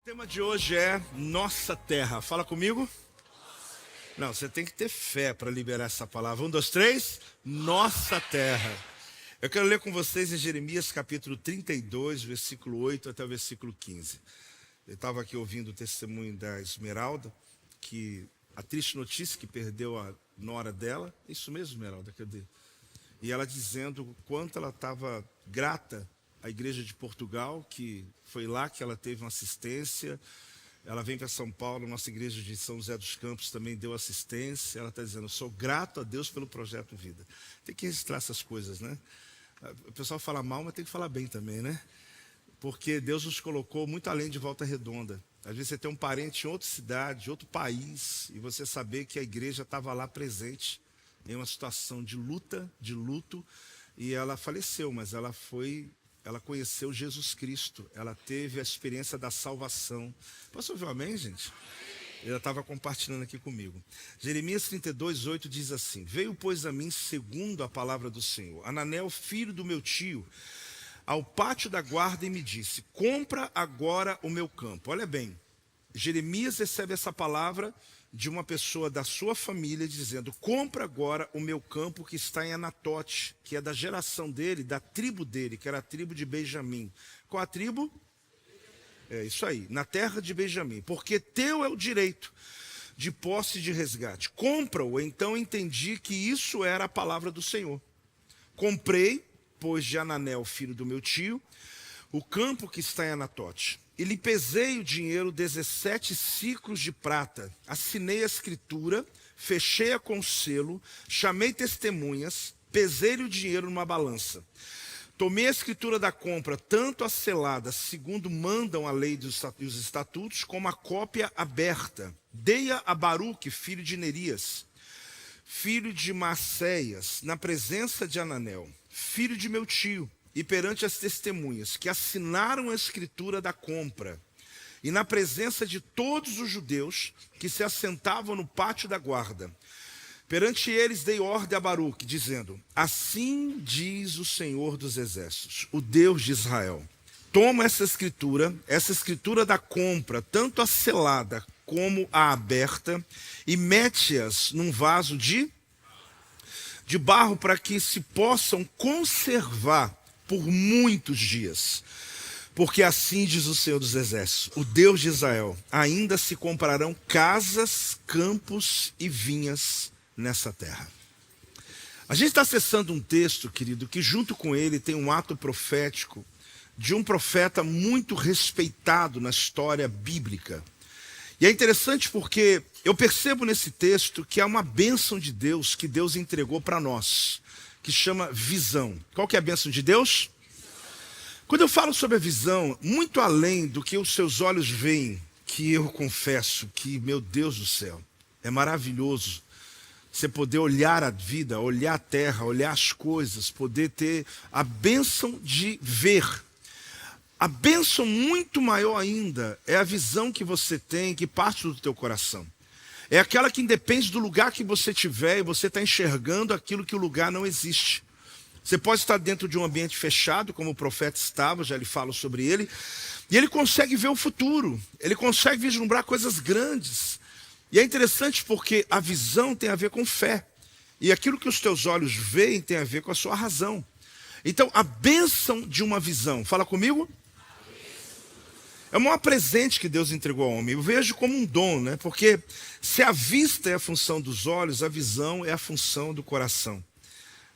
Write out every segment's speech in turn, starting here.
O tema de hoje é Nossa Terra. Fala comigo. Não, você tem que ter fé para liberar essa palavra. 1, 2, 3. Nossa Terra. Eu quero ler com vocês em Jeremias capítulo 32, versículo 8 até o versículo 15. Eu estava aqui ouvindo o testemunho da Esmeralda, que a triste notícia que perdeu a nora dela. Isso mesmo, Esmeralda, cadê? E ela dizendo o quanto ela estava grata à igreja de Portugal, que foi lá que ela teve uma assistência. Ela vem para São Paulo, nossa igreja de São José dos Campos também deu assistência. Ela está dizendo, sou grato a Deus pelo projeto Vida. Tem que registrar essas coisas, né? O pessoal fala mal, mas tem que falar bem também, né? Porque Deus nos colocou muito além de Volta Redonda. Às vezes você tem um parente em outra cidade, outro país, e você saber que a igreja estava lá presente em uma situação de luta, de luto, e ela faleceu, mas ela conheceu Jesus Cristo, ela teve a experiência da salvação. Posso ouvir um amém, gente? Ela estava compartilhando aqui comigo. Jeremias 32, 8 diz assim: Veio, pois, a mim, segundo a palavra do Senhor, Ananel, filho do meu tio, ao pátio da guarda e me disse, compra agora o meu campo. Olha bem, Jeremias recebe essa palavra de uma pessoa da sua família dizendo, compra agora o meu campo que está em Anatote, que é da geração dele, da tribo dele, que era a tribo de Benjamim. Qual a tribo? É isso aí, na terra de Benjamim, porque teu é o direito de posse e de resgate. Compra-o. Então entendi que isso era a palavra do Senhor. Comprei, pois, de Ananel, filho do meu tio, o campo que está em Anatote. E lhe pesei o dinheiro 17 siclos de prata. Assinei a escritura, fechei-a com selo, chamei testemunhas, pesei-lhe o dinheiro numa balança. Tomei a escritura da compra, tanto a selada, segundo mandam a lei e os estatutos, como a cópia aberta. Dei-a a Baruque, filho de Nerias, filho de Maceias, na presença de Ananel, filho de meu tio, e perante as testemunhas, que assinaram a escritura da compra, e na presença de todos os judeus que se assentavam no pátio da guarda. Perante eles dei ordem a Baruque, dizendo, assim diz o Senhor dos Exércitos, o Deus de Israel. Toma essa escritura da compra, tanto a selada como a aberta, e mete-as num vaso de barro para que se possam conservar por muitos dias. Porque assim diz o Senhor dos Exércitos, o Deus de Israel, ainda se comprarão casas, campos e vinhas nessa terra. A gente está acessando um texto, querido, que junto com ele tem um ato profético de um profeta muito respeitado na história bíblica. E é interessante porque eu percebo nesse texto que há uma bênção de Deus que Deus entregou para nós, que chama visão. Qual que é a bênção de Deus? Quando eu falo sobre a visão, muito além do que os seus olhos veem, que eu confesso que, meu Deus do céu, é maravilhoso você poder olhar a vida, olhar a terra, olhar as coisas, poder ter a bênção de ver. A bênção muito maior ainda é a visão que você tem, que parte do teu coração. É aquela que independe do lugar que você estiver e você está enxergando aquilo que o lugar não existe. Você pode estar dentro de um ambiente fechado, como o profeta estava, já lhe falo sobre ele, e ele consegue ver o futuro, ele consegue vislumbrar coisas grandes. E é interessante porque a visão tem a ver com fé, e aquilo que os teus olhos veem tem a ver com a sua razão. Então, a bênção de uma visão, fala comigo? É o maior presente que Deus entregou ao homem. Eu vejo como um dom, né? Porque se a vista é a função dos olhos, a visão é a função do coração.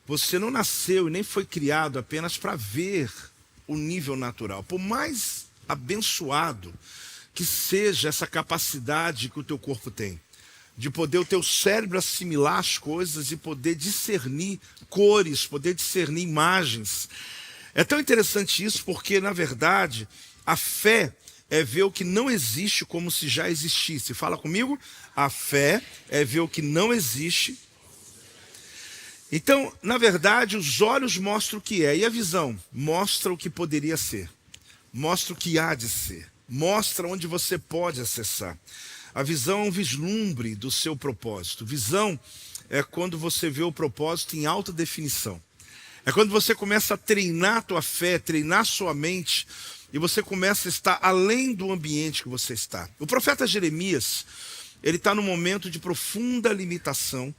Você não nasceu e nem foi criado apenas para ver o nível natural. Por mais abençoado que seja essa capacidade que o teu corpo tem, de poder o teu cérebro assimilar as coisas e poder discernir cores, poder discernir imagens. É tão interessante isso porque, na verdade, a fé é ver o que não existe como se já existisse. Fala comigo? A fé é ver o que não existe. Então, na verdade, os olhos mostram o que é. E a visão mostra o que poderia ser. Mostra o que há de ser. Mostra onde você pode acessar. A visão é um vislumbre do seu propósito. Visão é quando você vê o propósito em alta definição. É quando você começa a treinar a tua fé, treinar a sua mente e você começa a estar além do ambiente que você está. O profeta Jeremias, ele está num momento de profunda limitação.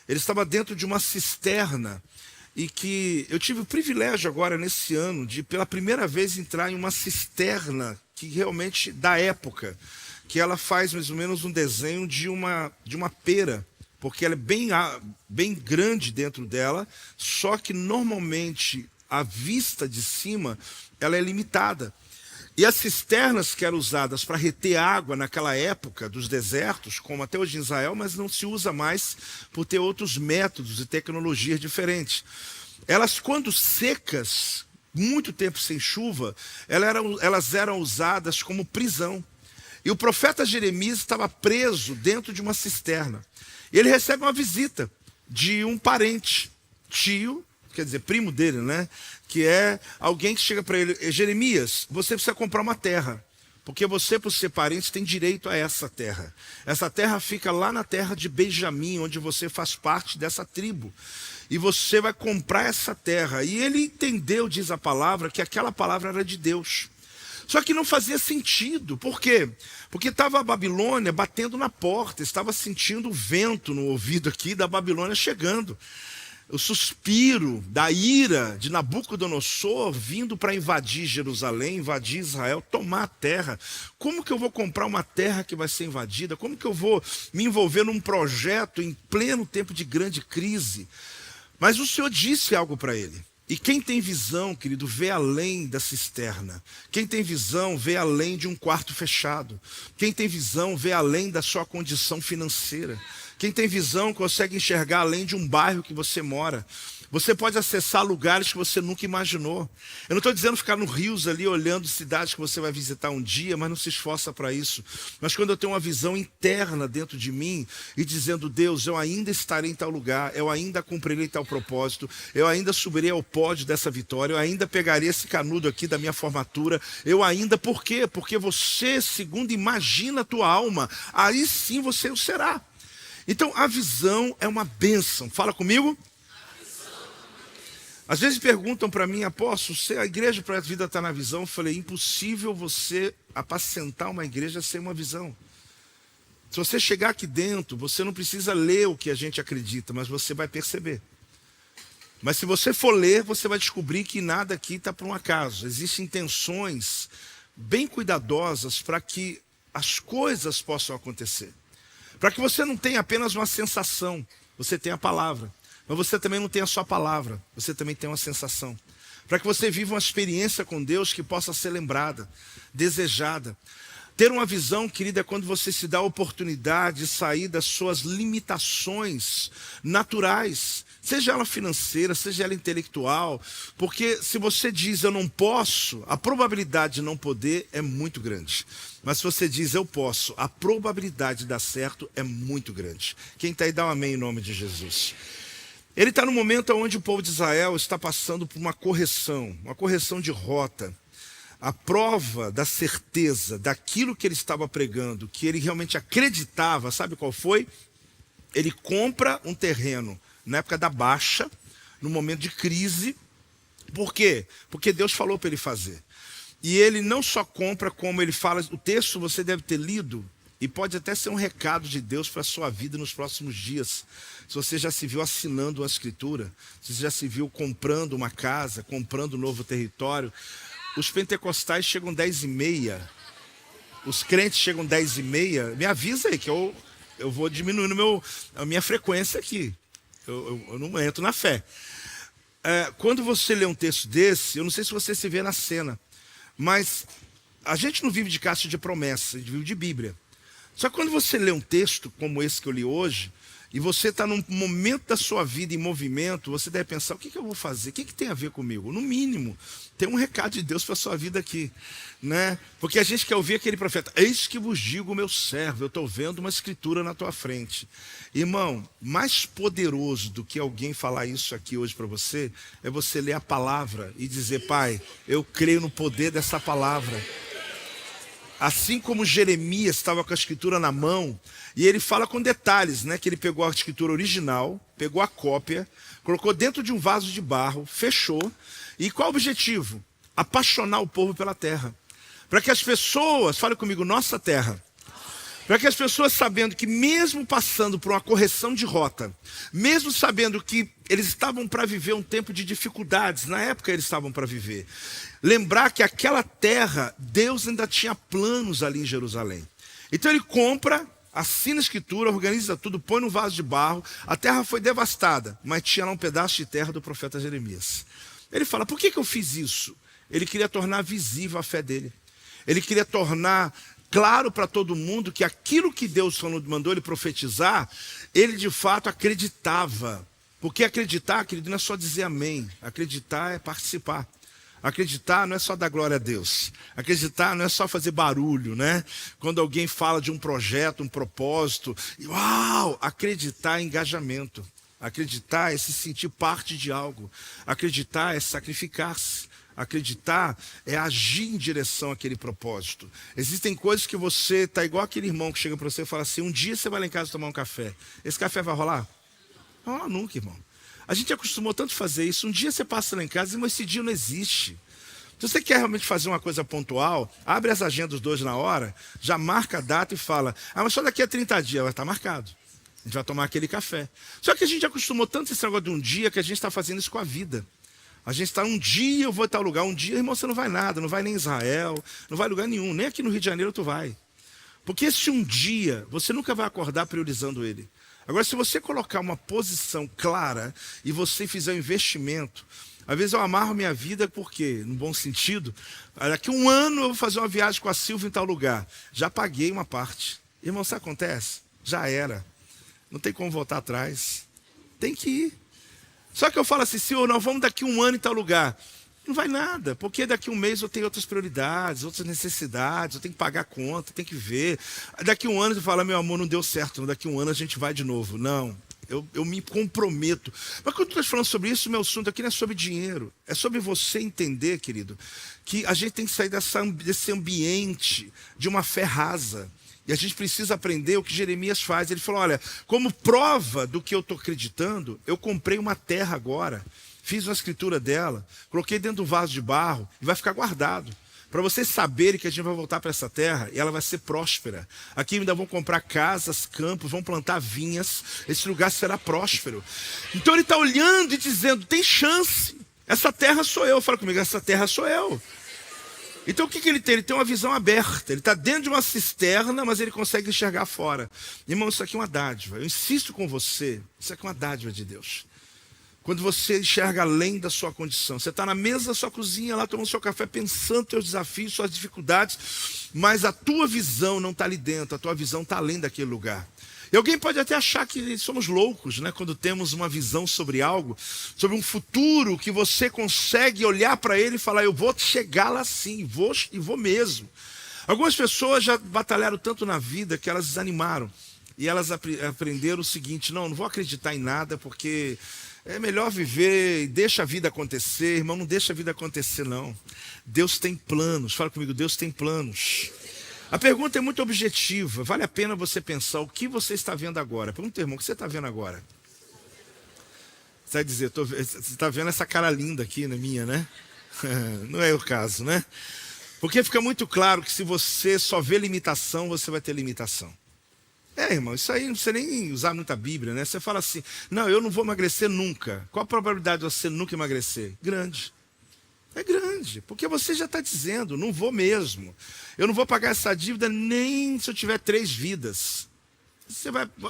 Ele estava dentro de uma cisterna, e que eu tive o privilégio agora, nesse ano, de pela primeira vez entrar em uma cisterna que realmente, da época, que ela faz mais ou menos um desenho de uma pera, porque ela é bem grande dentro dela, só que normalmente a vista de cima ela é limitada. E as cisternas que eram usadas para reter água naquela época dos desertos, como até hoje em Israel, mas não se usa mais por ter outros métodos e tecnologias diferentes. Elas, quando secas, muito tempo sem chuva, elas eram usadas como prisão. E o profeta Jeremias estava preso dentro de uma cisterna. E ele recebe uma visita de um parente, tio, quer dizer, primo dele, né? Que é alguém que chega para ele: Jeremias, você precisa comprar uma terra, porque você, por ser parente, tem direito a essa terra. Essa terra fica lá na terra de Benjamim, onde você faz parte dessa tribo. E você vai comprar essa terra. E ele entendeu, diz a palavra, que aquela palavra era de Deus. Só que não fazia sentido. Por quê? Porque estava a Babilônia batendo na porta, estava sentindo o vento no ouvido aqui da Babilônia chegando. O suspiro da ira de Nabucodonosor vindo para invadir Jerusalém, invadir Israel, tomar a terra. Como que eu vou comprar uma terra que vai ser invadida? Como que eu vou me envolver num projeto em pleno tempo de grande crise? Mas o Senhor disse algo para ele. E quem tem visão, querido, vê além da cisterna. Quem tem visão, vê além de um quarto fechado. Quem tem visão, vê além da sua condição financeira. Quem tem visão consegue enxergar além de um bairro que você mora. Você pode acessar lugares que você nunca imaginou. Eu não estou dizendo ficar no rios ali olhando cidades que você vai visitar um dia, mas não se esforça para isso. Mas quando eu tenho uma visão interna dentro de mim e dizendo: Deus, eu ainda estarei em tal lugar, eu ainda cumprirei tal propósito, eu ainda subirei ao pódio dessa vitória, eu ainda pegarei esse canudo aqui da minha formatura, eu ainda... Por quê? Porque você, segundo imagina a tua alma, aí sim você o será. Então a visão é uma bênção. Fala comigo. Às vezes perguntam para mim: apóstolo, se a igreja para a vida está na visão? Eu falei: impossível você apacentar uma igreja sem uma visão. Se você chegar aqui dentro, você não precisa ler o que a gente acredita, mas você vai perceber. Mas se você for ler, você vai descobrir que nada aqui está por um acaso. Existem intenções bem cuidadosas para que as coisas possam acontecer. Para que você não tenha apenas uma sensação, você tenha a palavra. Mas você também não tem a sua palavra, você também tem uma sensação. Para que você viva uma experiência com Deus que possa ser lembrada, desejada. Ter uma visão, querida, é quando você se dá a oportunidade de sair das suas limitações naturais. Seja ela financeira, seja ela intelectual. Porque se você diz eu não posso, a probabilidade de não poder é muito grande. Mas se você diz eu posso, a probabilidade de dar certo é muito grande. Quem está aí, dá um amém em nome de Jesus. Ele está no momento onde o povo de Israel está passando por uma correção de rota. A prova da certeza daquilo que ele estava pregando, que ele realmente acreditava, sabe qual foi? Ele compra um terreno na época da baixa, no momento de crise. Por quê? Porque Deus falou para ele fazer. E ele não só compra, como ele fala, o texto você deve ter lido, e pode até ser um recado de Deus para a sua vida nos próximos dias. Se você já se viu assinando uma escritura, se você já se viu comprando uma casa, comprando um novo território. Os pentecostais chegam 10h30, os crentes chegam 10h30, me avisa aí que eu vou diminuindo a minha frequência aqui. Eu não entro na fé. Quando você lê um texto desse, eu não sei se você se vê na cena, mas a gente não vive de caixa de promessa, a gente vive de Bíblia. Só que quando você lê um texto como esse que eu li hoje, e você está num momento da sua vida em movimento, você deve pensar: o que eu vou fazer? O que tem a ver comigo? No mínimo, tem um recado de Deus para a sua vida aqui, né? Porque a gente quer ouvir aquele profeta: eis que vos digo, meu servo, eu estou vendo uma escritura na tua frente. Irmão, mais poderoso do que alguém falar isso aqui hoje para você, é você ler a palavra e dizer: Pai, eu creio no poder dessa palavra. Assim como Jeremias estava com a escritura na mão, e ele fala com detalhes, né? Que ele pegou a escritura original, pegou a cópia, colocou dentro de um vaso de barro, fechou. E qual o objetivo? Apaixonar o povo pela terra. Para que as pessoas, fale comigo, nossa terra. Para que as pessoas, sabendo que mesmo passando por uma correção de rota, mesmo sabendo que eles estavam para viver um tempo de dificuldades, na época eles estavam para viver, lembrar que aquela terra, Deus ainda tinha planos ali em Jerusalém. Então ele compra, assina a escritura, organiza tudo, põe no vaso de barro, a terra foi devastada, mas tinha lá um pedaço de terra do profeta Jeremias. Ele fala, por que eu fiz isso? Ele queria tornar visível a fé dele. Ele queria tornar claro para todo mundo que aquilo que Deus mandou ele profetizar, ele de fato acreditava. Porque acreditar, querido, não é só dizer amém. Acreditar é participar. Acreditar não é só dar glória a Deus. Acreditar não é só fazer barulho, né? Quando alguém fala de um projeto, um propósito, uau! Acreditar é engajamento. Acreditar é se sentir parte de algo. Acreditar é sacrificar-se. Acreditar é agir em direção àquele propósito. Existem coisas que você está igual aquele irmão que chega para você e fala assim, um dia você vai lá em casa tomar um café. Esse café vai rolar? Não vai rolar nunca, irmão. A gente acostumou tanto a fazer isso. Um dia você passa lá em casa e esse dia não existe. Se você quer realmente fazer uma coisa pontual, abre as agendas 2 na hora, já marca a data e fala, mas só daqui a 30 dias vai estar marcado. A gente vai tomar aquele café. Só que a gente acostumou tanto esse negócio de um dia que a gente está fazendo isso com a vida. A gente está, um dia eu vou a tal lugar, um dia, irmão, você não vai nada, não vai nem em Israel, não vai em lugar nenhum, nem aqui no Rio de Janeiro tu vai. Porque esse um dia, você nunca vai acordar priorizando ele. Agora, se você colocar uma posição clara e você fizer um investimento, às vezes eu amarro minha vida porque, no bom sentido, daqui a um ano eu vou fazer uma viagem com a Silvia em tal lugar. Já paguei uma parte. Irmão, isso acontece? Já era. Não tem como voltar atrás. Tem que ir. Só que eu falo assim, Senhor, nós vamos daqui a um ano em tal lugar. Não vai nada, porque daqui a um mês eu tenho outras prioridades, outras necessidades, eu tenho que pagar a conta, tenho que ver. Daqui a um ano você fala, meu amor, não deu certo, daqui a um ano a gente vai de novo. Não, eu me comprometo. Mas quando eu estou falando sobre isso, meu assunto aqui não é sobre dinheiro. É sobre você entender, querido, que a gente tem que sair desse ambiente de uma fé rasa. E a gente precisa aprender o que Jeremias faz. Ele falou, olha, como prova do que eu estou acreditando, eu comprei uma terra agora, fiz uma escritura dela, coloquei dentro do vaso de barro e vai ficar guardado. Para vocês saberem que a gente vai voltar para essa terra e ela vai ser próspera. Aqui ainda vão comprar casas, campos, vão plantar vinhas, esse lugar será próspero. Então ele está olhando e dizendo, tem chance, essa terra sou eu. Fala comigo, essa terra sou eu. Então o que ele tem? Ele tem uma visão aberta. Ele está dentro de uma cisterna, mas ele consegue enxergar fora. Irmão, isso aqui é uma dádiva. Eu insisto com você, isso aqui é uma dádiva de Deus. Quando você enxerga além da sua condição. Você está na mesa da sua cozinha, lá tomando seu café, pensando nos seus desafios, suas dificuldades, mas a tua visão não está ali dentro, a tua visão está além daquele lugar. E alguém pode até achar que somos loucos, né? Quando temos uma visão sobre algo, sobre um futuro que você consegue olhar para ele e falar, eu vou chegar lá sim, vou mesmo. Algumas pessoas já batalharam tanto na vida que elas desanimaram. E elas aprenderam o seguinte, não vou acreditar em nada porque é melhor viver e deixa a vida acontecer. Irmão, não deixa a vida acontecer não. Deus tem planos, fala comigo, Deus tem planos. A pergunta é muito objetiva. Vale a pena você pensar o que você está vendo agora. Pergunta, irmão, o que você está vendo agora? Você vai dizer, você está vendo essa cara linda aqui, né, minha, né? Não é o caso, né? Porque fica muito claro que se você só vê limitação, você vai ter limitação. Irmão, isso aí não precisa nem usar muita Bíblia, né? Você fala assim, não, eu não vou emagrecer nunca. Qual a probabilidade de você nunca emagrecer? Grande. É grande, porque você já está dizendo, não vou mesmo. Eu não vou pagar essa dívida nem se eu tiver 3 vidas.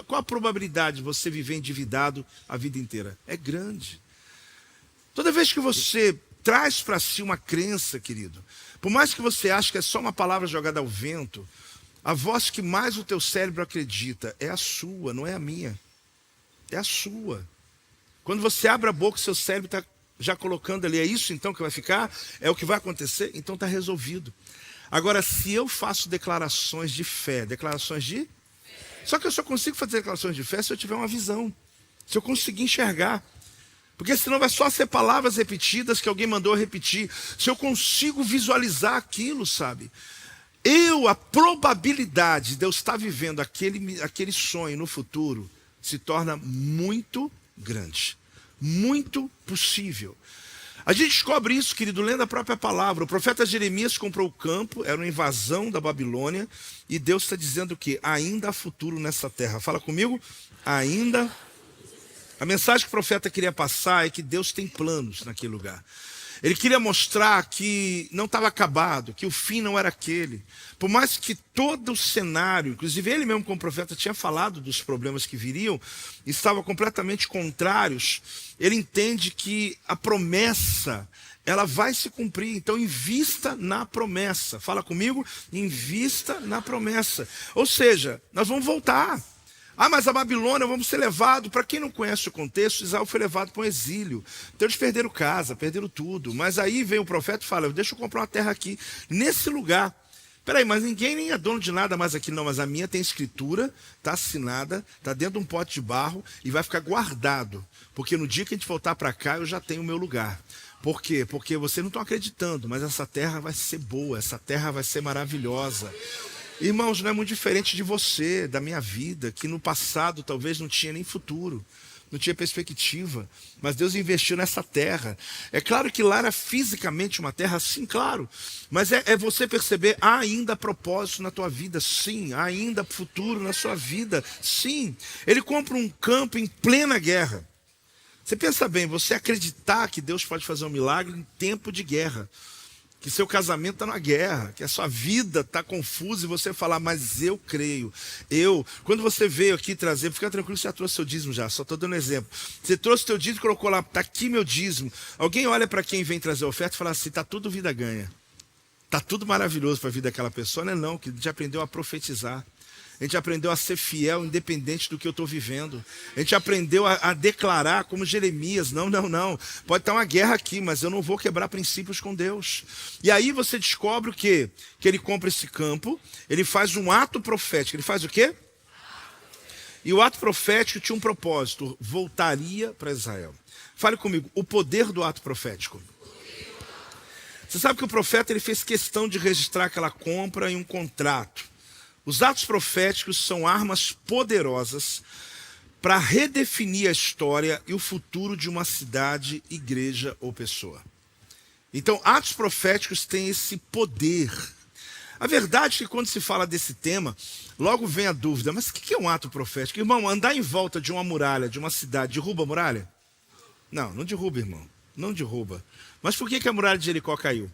Qual a probabilidade de você viver endividado a vida inteira? É grande. Toda vez que você traz para si uma crença, querido, por mais que você ache que é só uma palavra jogada ao vento, a voz que mais o teu cérebro acredita é a sua, não é a minha. É a sua. Quando você abre a boca, o seu cérebro está já colocando ali, é isso então que vai ficar? É o que vai acontecer? Então está resolvido. Agora, se eu faço declarações de fé, Só que eu só consigo fazer declarações de fé se eu tiver uma visão, se eu conseguir enxergar. Porque senão vai só ser palavras repetidas que alguém mandou repetir. Se eu consigo visualizar aquilo, sabe? A probabilidade de eu estar vivendo aquele sonho no futuro se torna muito grande. Muito possível. A gente descobre isso, querido, lendo a própria palavra. O profeta Jeremias comprou o campo, era uma invasão da Babilônia, e Deus está dizendo que ainda há futuro nessa terra. Fala comigo, ainda. A mensagem que o profeta queria passar é que Deus tem planos naquele lugar. Ele queria mostrar que não estava acabado, que o fim não era aquele. Por mais que todo o cenário, inclusive ele mesmo como profeta tinha falado dos problemas que viriam, estavam completamente contrários, ele entende que a promessa, ela vai se cumprir. Então invista na promessa. Fala comigo, invista na promessa. Ou seja, nós vamos voltar. Ah, mas a Babilônia, vamos ser levados. Para quem não conhece o contexto, Israel foi levado para um exílio. Então eles perderam casa, perderam tudo. Mas aí vem o profeta e fala, deixa eu comprar uma terra aqui, nesse lugar. Peraí, mas ninguém nem é dono de nada mais aqui. Não, mas a minha tem escritura, está assinada, está dentro de um pote de barro e vai ficar guardado. Porque no dia que a gente voltar para cá, eu já tenho o meu lugar. Por quê? Porque vocês não estão acreditando, mas essa terra vai ser boa, essa terra vai ser maravilhosa. Irmãos, não é muito diferente de você, da minha vida, que no passado talvez não tinha nem futuro, não tinha perspectiva, mas Deus investiu nessa terra. É claro que lá era fisicamente uma terra, sim, claro, mas é você perceber, há ainda propósito na tua vida, sim, há ainda futuro na sua vida, sim. Ele compra um campo em plena guerra. Você pensa bem, você acreditar que Deus pode fazer um milagre em tempo de guerra, que seu casamento está na guerra, que a sua vida está confusa e você falar, mas eu creio. Quando você veio aqui trazer, fica tranquilo, você já trouxe seu dízimo já, só estou dando exemplo. Você trouxe seu dízimo e colocou lá, está aqui meu dízimo. Alguém olha para quem vem trazer oferta e fala assim, está tudo vida ganha. Está tudo maravilhoso para a vida daquela pessoa. Não é não, que a gente aprendeu a profetizar. A gente aprendeu a ser fiel, independente do que eu estou vivendo. A gente aprendeu a declarar como Jeremias, não. Pode estar uma guerra aqui, mas eu não vou quebrar princípios com Deus. E aí você descobre o quê? Que ele compra esse campo, ele faz um ato profético. Ele faz o quê? E o ato profético tinha um propósito, voltaria para Israel. Fale comigo, o poder do ato profético. Você sabe que o profeta ele fez questão de registrar aquela compra em um contrato. Os atos proféticos são armas poderosas para redefinir a história e o futuro de uma cidade, igreja ou pessoa. Então, atos proféticos têm esse poder. A verdade é que quando se fala desse tema, logo vem a dúvida, mas o que é um ato profético? Irmão, andar em volta de uma muralha, de uma cidade, derruba a muralha? Não derruba, irmão. Não derruba. Mas por que a muralha de Jericó caiu?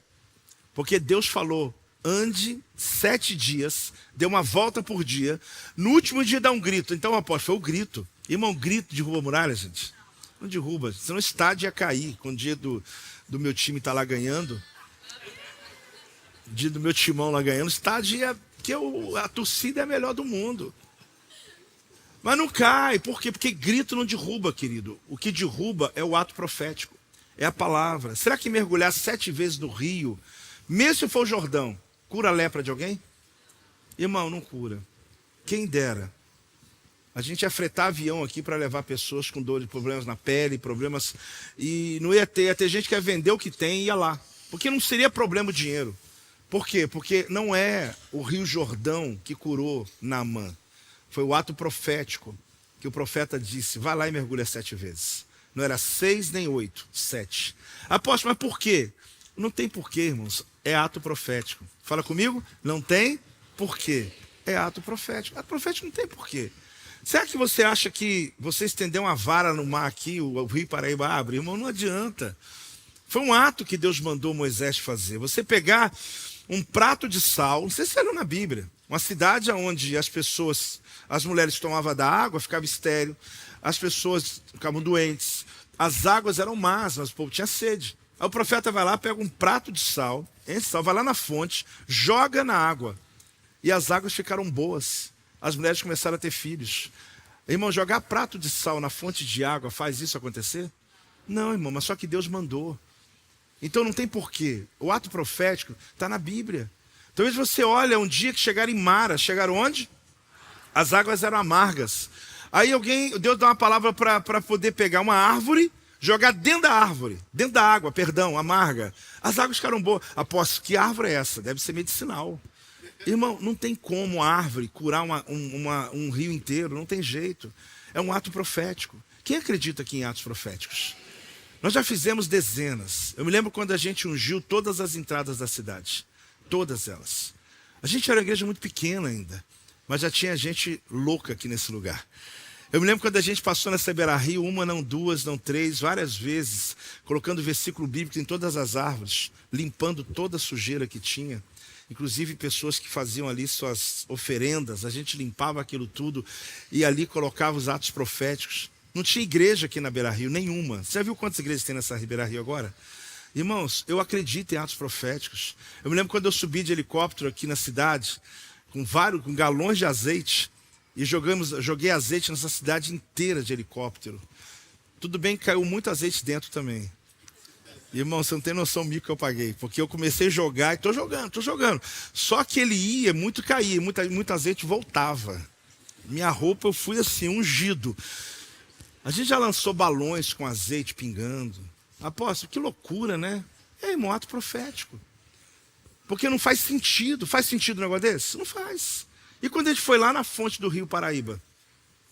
Porque Deus falou, ande 7 dias, dê uma volta por dia, no último dia dá um grito. Então, apóstolo, foi o grito. Irmão, grito derruba a muralha, gente? Não derruba, senão o estádio ia cair. Quando o dia do meu time está lá ganhando, o dia do meu timão lá ganhando, o estádio ia, porque a torcida é a melhor do mundo. Mas não cai, por quê? Porque grito não derruba, querido. O que derruba é o ato profético, é a palavra. Será que mergulhar 7 vezes no rio, mesmo se for o Jordão, cura a lepra de alguém? Irmão, não cura. Quem dera. A gente ia fretar avião aqui para levar pessoas com dores, problemas na pele, problemas... E não ia ter gente que ia vender o que tem e ia lá. Porque não seria problema o dinheiro. Por quê? Porque não é o Rio Jordão que curou Naamã. Foi o ato profético que o profeta disse, vai lá e mergulha 7 vezes. Não era 6 nem 8, 7. Apóstolo, mas por quê? Não tem porquê, irmãos. É ato profético. Fala comigo? Não tem porquê. É ato profético. Ato profético não tem porquê. Será que você acha que você estender uma vara no mar aqui, o rio Paraíba abre? Irmão, não adianta. Foi um ato que Deus mandou Moisés fazer. Você pegar um prato de sal, não sei se era na Bíblia, uma cidade onde as mulheres tomavam da água, ficava estéril, as pessoas ficavam doentes, as águas eram más, mas o povo tinha sede. Aí o profeta vai lá, pega um prato de sal, vai lá na fonte, joga na água. E as águas ficaram boas. As mulheres começaram a ter filhos. Irmão, jogar prato de sal na fonte de água faz isso acontecer? Não, irmão, mas só que Deus mandou. Então não tem porquê. O ato profético está na Bíblia. Talvez você olha um dia que chegaram em Mara. Chegaram onde? As águas eram amargas. Aí Deus dá uma palavra para poder pegar uma árvore, jogar dentro da água, amarga. As águas ficaram boas. Aposto, que árvore é essa? Deve ser medicinal. Irmão, não tem como a árvore curar um rio inteiro, não tem jeito. É um ato profético. Quem acredita aqui em atos proféticos? Nós já fizemos dezenas. Eu me lembro quando a gente ungiu todas as entradas da cidade. Todas elas. A gente era uma igreja muito pequena ainda, mas já tinha gente louca aqui nesse lugar. Eu me lembro quando a gente passou nessa Beira-Rio, uma, não duas, não três, várias vezes, colocando versículo bíblico em todas as árvores, limpando toda a sujeira que tinha. Inclusive pessoas que faziam ali suas oferendas, a gente limpava aquilo tudo e ali colocava os atos proféticos. Não tinha igreja aqui na Beira-Rio, nenhuma. Você já viu quantas igrejas tem nessa Beira-Rio agora? Irmãos, eu acredito em atos proféticos. Eu me lembro quando eu subi de helicóptero aqui na cidade, com galões de azeite, e joguei azeite nessa cidade inteira de helicóptero. Tudo bem que caiu muito azeite dentro também. Irmão, você não tem noção do mico que eu paguei, porque eu comecei a jogar e estou jogando. Só que ele ia, muito caía, muito azeite voltava. Minha roupa eu fui assim, ungido. A gente já lançou balões com azeite pingando. Apóstolo, que loucura, né? É, irmão, ato profético. Porque não faz sentido. Faz sentido um negócio desse? Não faz. E quando a gente foi lá na fonte do Rio Paraíba?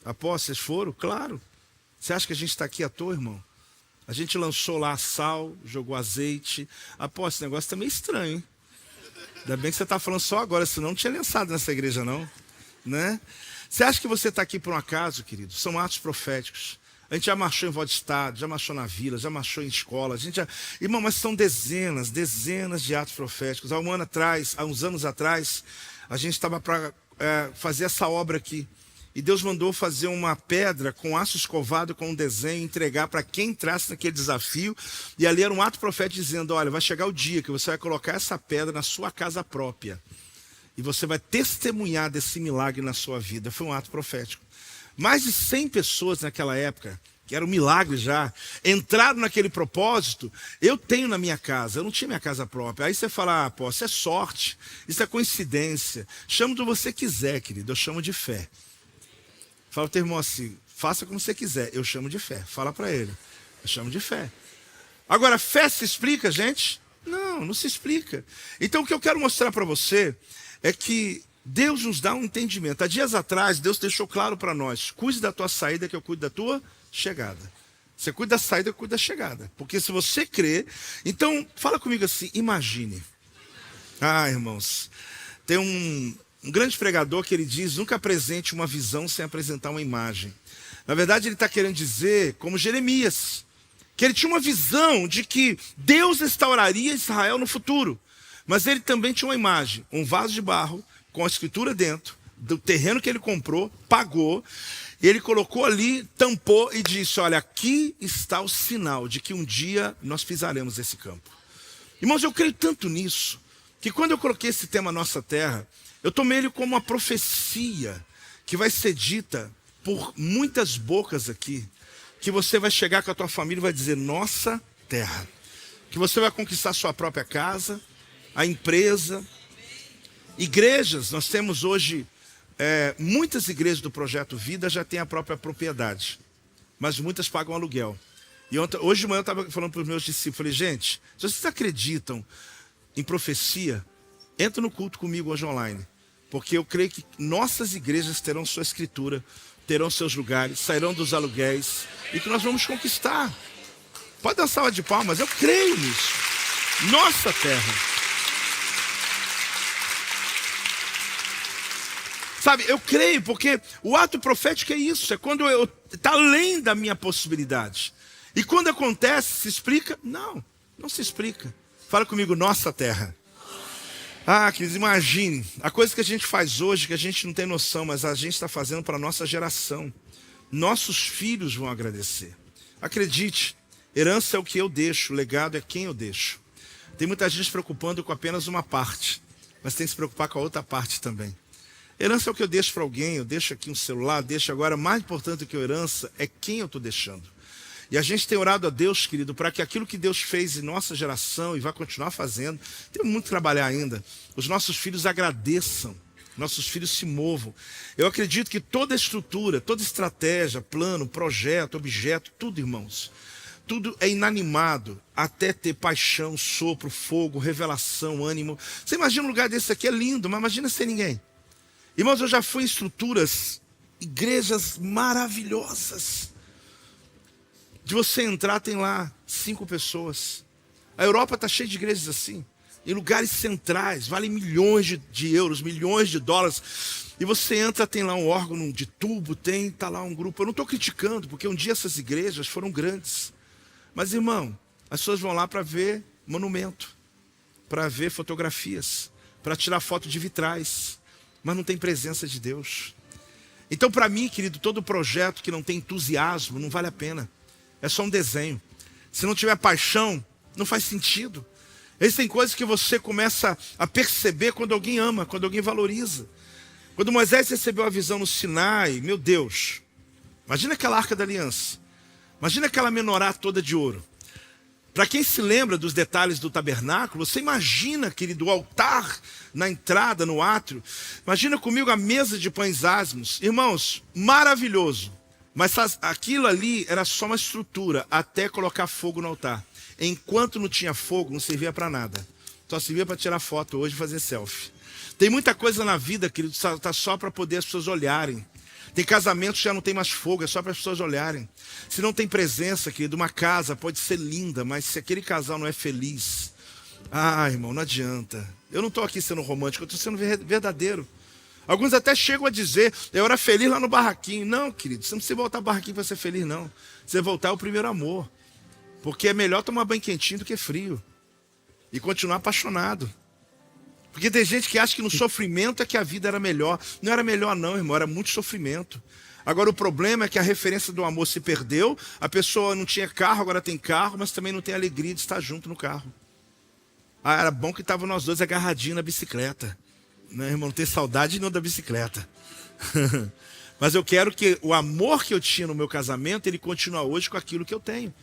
Apóstolo, vocês foram? Claro. Você acha que a gente está aqui à toa, irmão? A gente lançou lá sal, jogou azeite. Apóstolo, esse negócio está meio estranho, hein? Ainda bem que você está falando só agora, senão não tinha lançado nessa igreja, não. Né? Você acha que você está aqui por um acaso, querido? São atos proféticos. A gente já marchou em voz de estado, já marchou na vila, já marchou em escola. Irmão, mas são dezenas de atos proféticos. Há uns anos atrás, a gente estava para fazer essa obra aqui. E Deus mandou fazer uma pedra com aço escovado, com um desenho, entregar para quem entrasse naquele desafio. E ali era um ato profético dizendo, olha, vai chegar o dia que você vai colocar essa pedra na sua casa própria. E você vai testemunhar desse milagre na sua vida. Foi um ato profético. Mais de 100 pessoas naquela época, que era um milagre já, entraram naquele propósito. Eu tenho na minha casa, eu não tinha minha casa própria. Aí você fala, pô, isso é sorte, isso é coincidência. Chama do que você quiser, querido, eu chamo de fé. Fala pro teu irmão assim, faça como você quiser, eu chamo de fé. Fala para ele, eu chamo de fé. Agora, fé se explica, gente? Não, não se explica. Então o que eu quero mostrar para você é que Deus nos dá um entendimento. Há dias atrás, Deus deixou claro para nós, cuide da tua saída que eu cuido da tua chegada. Você cuida da saída, eu cuido da chegada. Porque se você crê... Então, fala comigo assim, imagine. Ah, irmãos, tem um grande pregador que ele diz, nunca apresente uma visão sem apresentar uma imagem. Na verdade, ele está querendo dizer, como Jeremias, que ele tinha uma visão de que Deus restauraria Israel no futuro. Mas ele também tinha uma imagem, um vaso de barro, com a escritura dentro, do terreno que ele comprou, pagou, e ele colocou ali, tampou e disse, olha, aqui está o sinal de que um dia nós pisaremos esse campo. Irmãos, eu creio tanto nisso, que quando eu coloquei esse tema Nossa Terra, eu tomei ele como uma profecia, que vai ser dita por muitas bocas aqui, que você vai chegar com a tua família e vai dizer, Nossa Terra. Que você vai conquistar sua própria casa, a empresa. Igrejas, nós temos hoje, muitas igrejas do Projeto Vida já têm a própria propriedade, mas muitas pagam aluguel. E hoje de manhã eu estava falando para os meus discípulos, falei, gente, se vocês acreditam em profecia, entra no culto comigo hoje online, porque eu creio que nossas igrejas terão sua escritura, terão seus lugares, sairão dos aluguéis, e que nós vamos conquistar. Pode dar uma salva de palmas, eu creio nisso. Nossa Terra. Sabe, eu creio, porque o ato profético é isso, é quando está além da minha possibilidade. E quando acontece, se explica? Não, não se explica. Fala comigo, Nossa Terra. Ah, queridos, imagine, a coisa que a gente faz hoje, que a gente não tem noção, mas a gente está fazendo para a nossa geração. Nossos filhos vão agradecer. Acredite, herança é o que eu deixo, legado é quem eu deixo. Tem muita gente se preocupando com apenas uma parte, mas tem que se preocupar com a outra parte também. Herança é o que eu deixo para alguém, eu deixo aqui um celular, deixo agora, mais importante do que a herança é quem eu estou deixando. E a gente tem orado a Deus, querido, para que aquilo que Deus fez em nossa geração e vai continuar fazendo, tem muito que trabalhar ainda, os nossos filhos agradeçam, nossos filhos se movam. Eu acredito que toda estrutura, toda estratégia, plano, projeto, objeto, tudo, irmãos, tudo é inanimado até ter paixão, sopro, fogo, revelação, ânimo. Você imagina um lugar desse aqui, é lindo, mas imagina sem ninguém. Irmãos, eu já fui em estruturas, igrejas maravilhosas. De você entrar, tem lá 5 pessoas. A Europa está cheia de igrejas assim, em lugares centrais, valem milhões de euros, milhões de dólares. E você entra, tem lá um órgão de tubo, está lá um grupo. Eu não estou criticando, porque um dia essas igrejas foram grandes. Mas, irmão, as pessoas vão lá para ver monumento, para ver fotografias, para tirar foto de vitrais, mas não tem presença de Deus. Então, para mim, querido, todo projeto que não tem entusiasmo não vale a pena. É só um desenho. Se não tiver paixão, não faz sentido. Existem coisas que você começa a perceber quando alguém ama, quando alguém valoriza. Quando Moisés recebeu a visão no Sinai, meu Deus, imagina aquela arca da aliança. Imagina aquela menorá toda de ouro. Para quem se lembra dos detalhes do tabernáculo, você imagina, querido, o altar na entrada, no átrio. Imagina comigo a mesa de pães asmos. Irmãos, maravilhoso. Mas aquilo ali era só uma estrutura até colocar fogo no altar. Enquanto não tinha fogo, não servia para nada. Só servia para tirar foto hoje e fazer selfie. Tem muita coisa na vida, querido, está só para poder as pessoas olharem. Tem casamentos que já não tem mais fogo, é só para as pessoas olharem. Se não tem presença, querido, uma casa pode ser linda, mas se aquele casal não é feliz, irmão, não adianta. Eu não estou aqui sendo romântico, eu estou sendo verdadeiro. Alguns até chegam a dizer, eu era feliz lá no barraquinho. Não, querido, você não precisa voltar ao barraquinho para ser feliz, não. Você voltar ao primeiro amor. Porque é melhor tomar banho quentinho do que frio. E continuar apaixonado. Porque tem gente que acha que no sofrimento é que a vida era melhor. Não era melhor não, irmão, era muito sofrimento. Agora o problema é que a referência do amor se perdeu. A pessoa não tinha carro, agora tem carro, mas também não tem alegria de estar junto no carro. Era bom que estavam nós dois agarradinhos na bicicleta. Né, irmão, não tem saudade não da bicicleta. Mas eu quero que o amor que eu tinha no meu casamento, ele continue hoje com aquilo que eu tenho.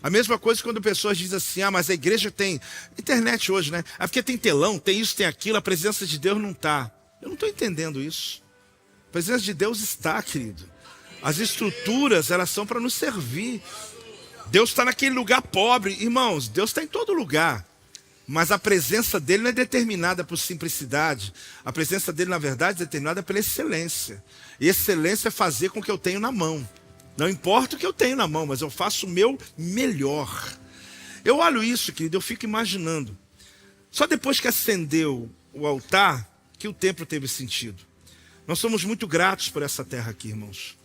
A mesma coisa quando pessoas dizem assim, mas a igreja tem internet hoje, né? Porque tem telão, tem isso, tem aquilo, a presença de Deus não está. Eu não estou entendendo isso. A presença de Deus está, querido. As estruturas, elas são para nos servir. Deus está naquele lugar pobre. Irmãos, Deus está em todo lugar. Mas a presença dele não é determinada por simplicidade. A presença dele, na verdade, é determinada pela excelência. E excelência é fazer com o que eu tenho na mão. Não importa o que eu tenho na mão, mas eu faço o meu melhor. Eu olho isso, querido, eu fico imaginando. Só depois que acendeu o altar, que o templo teve sentido. Nós somos muito gratos por essa terra aqui, irmãos.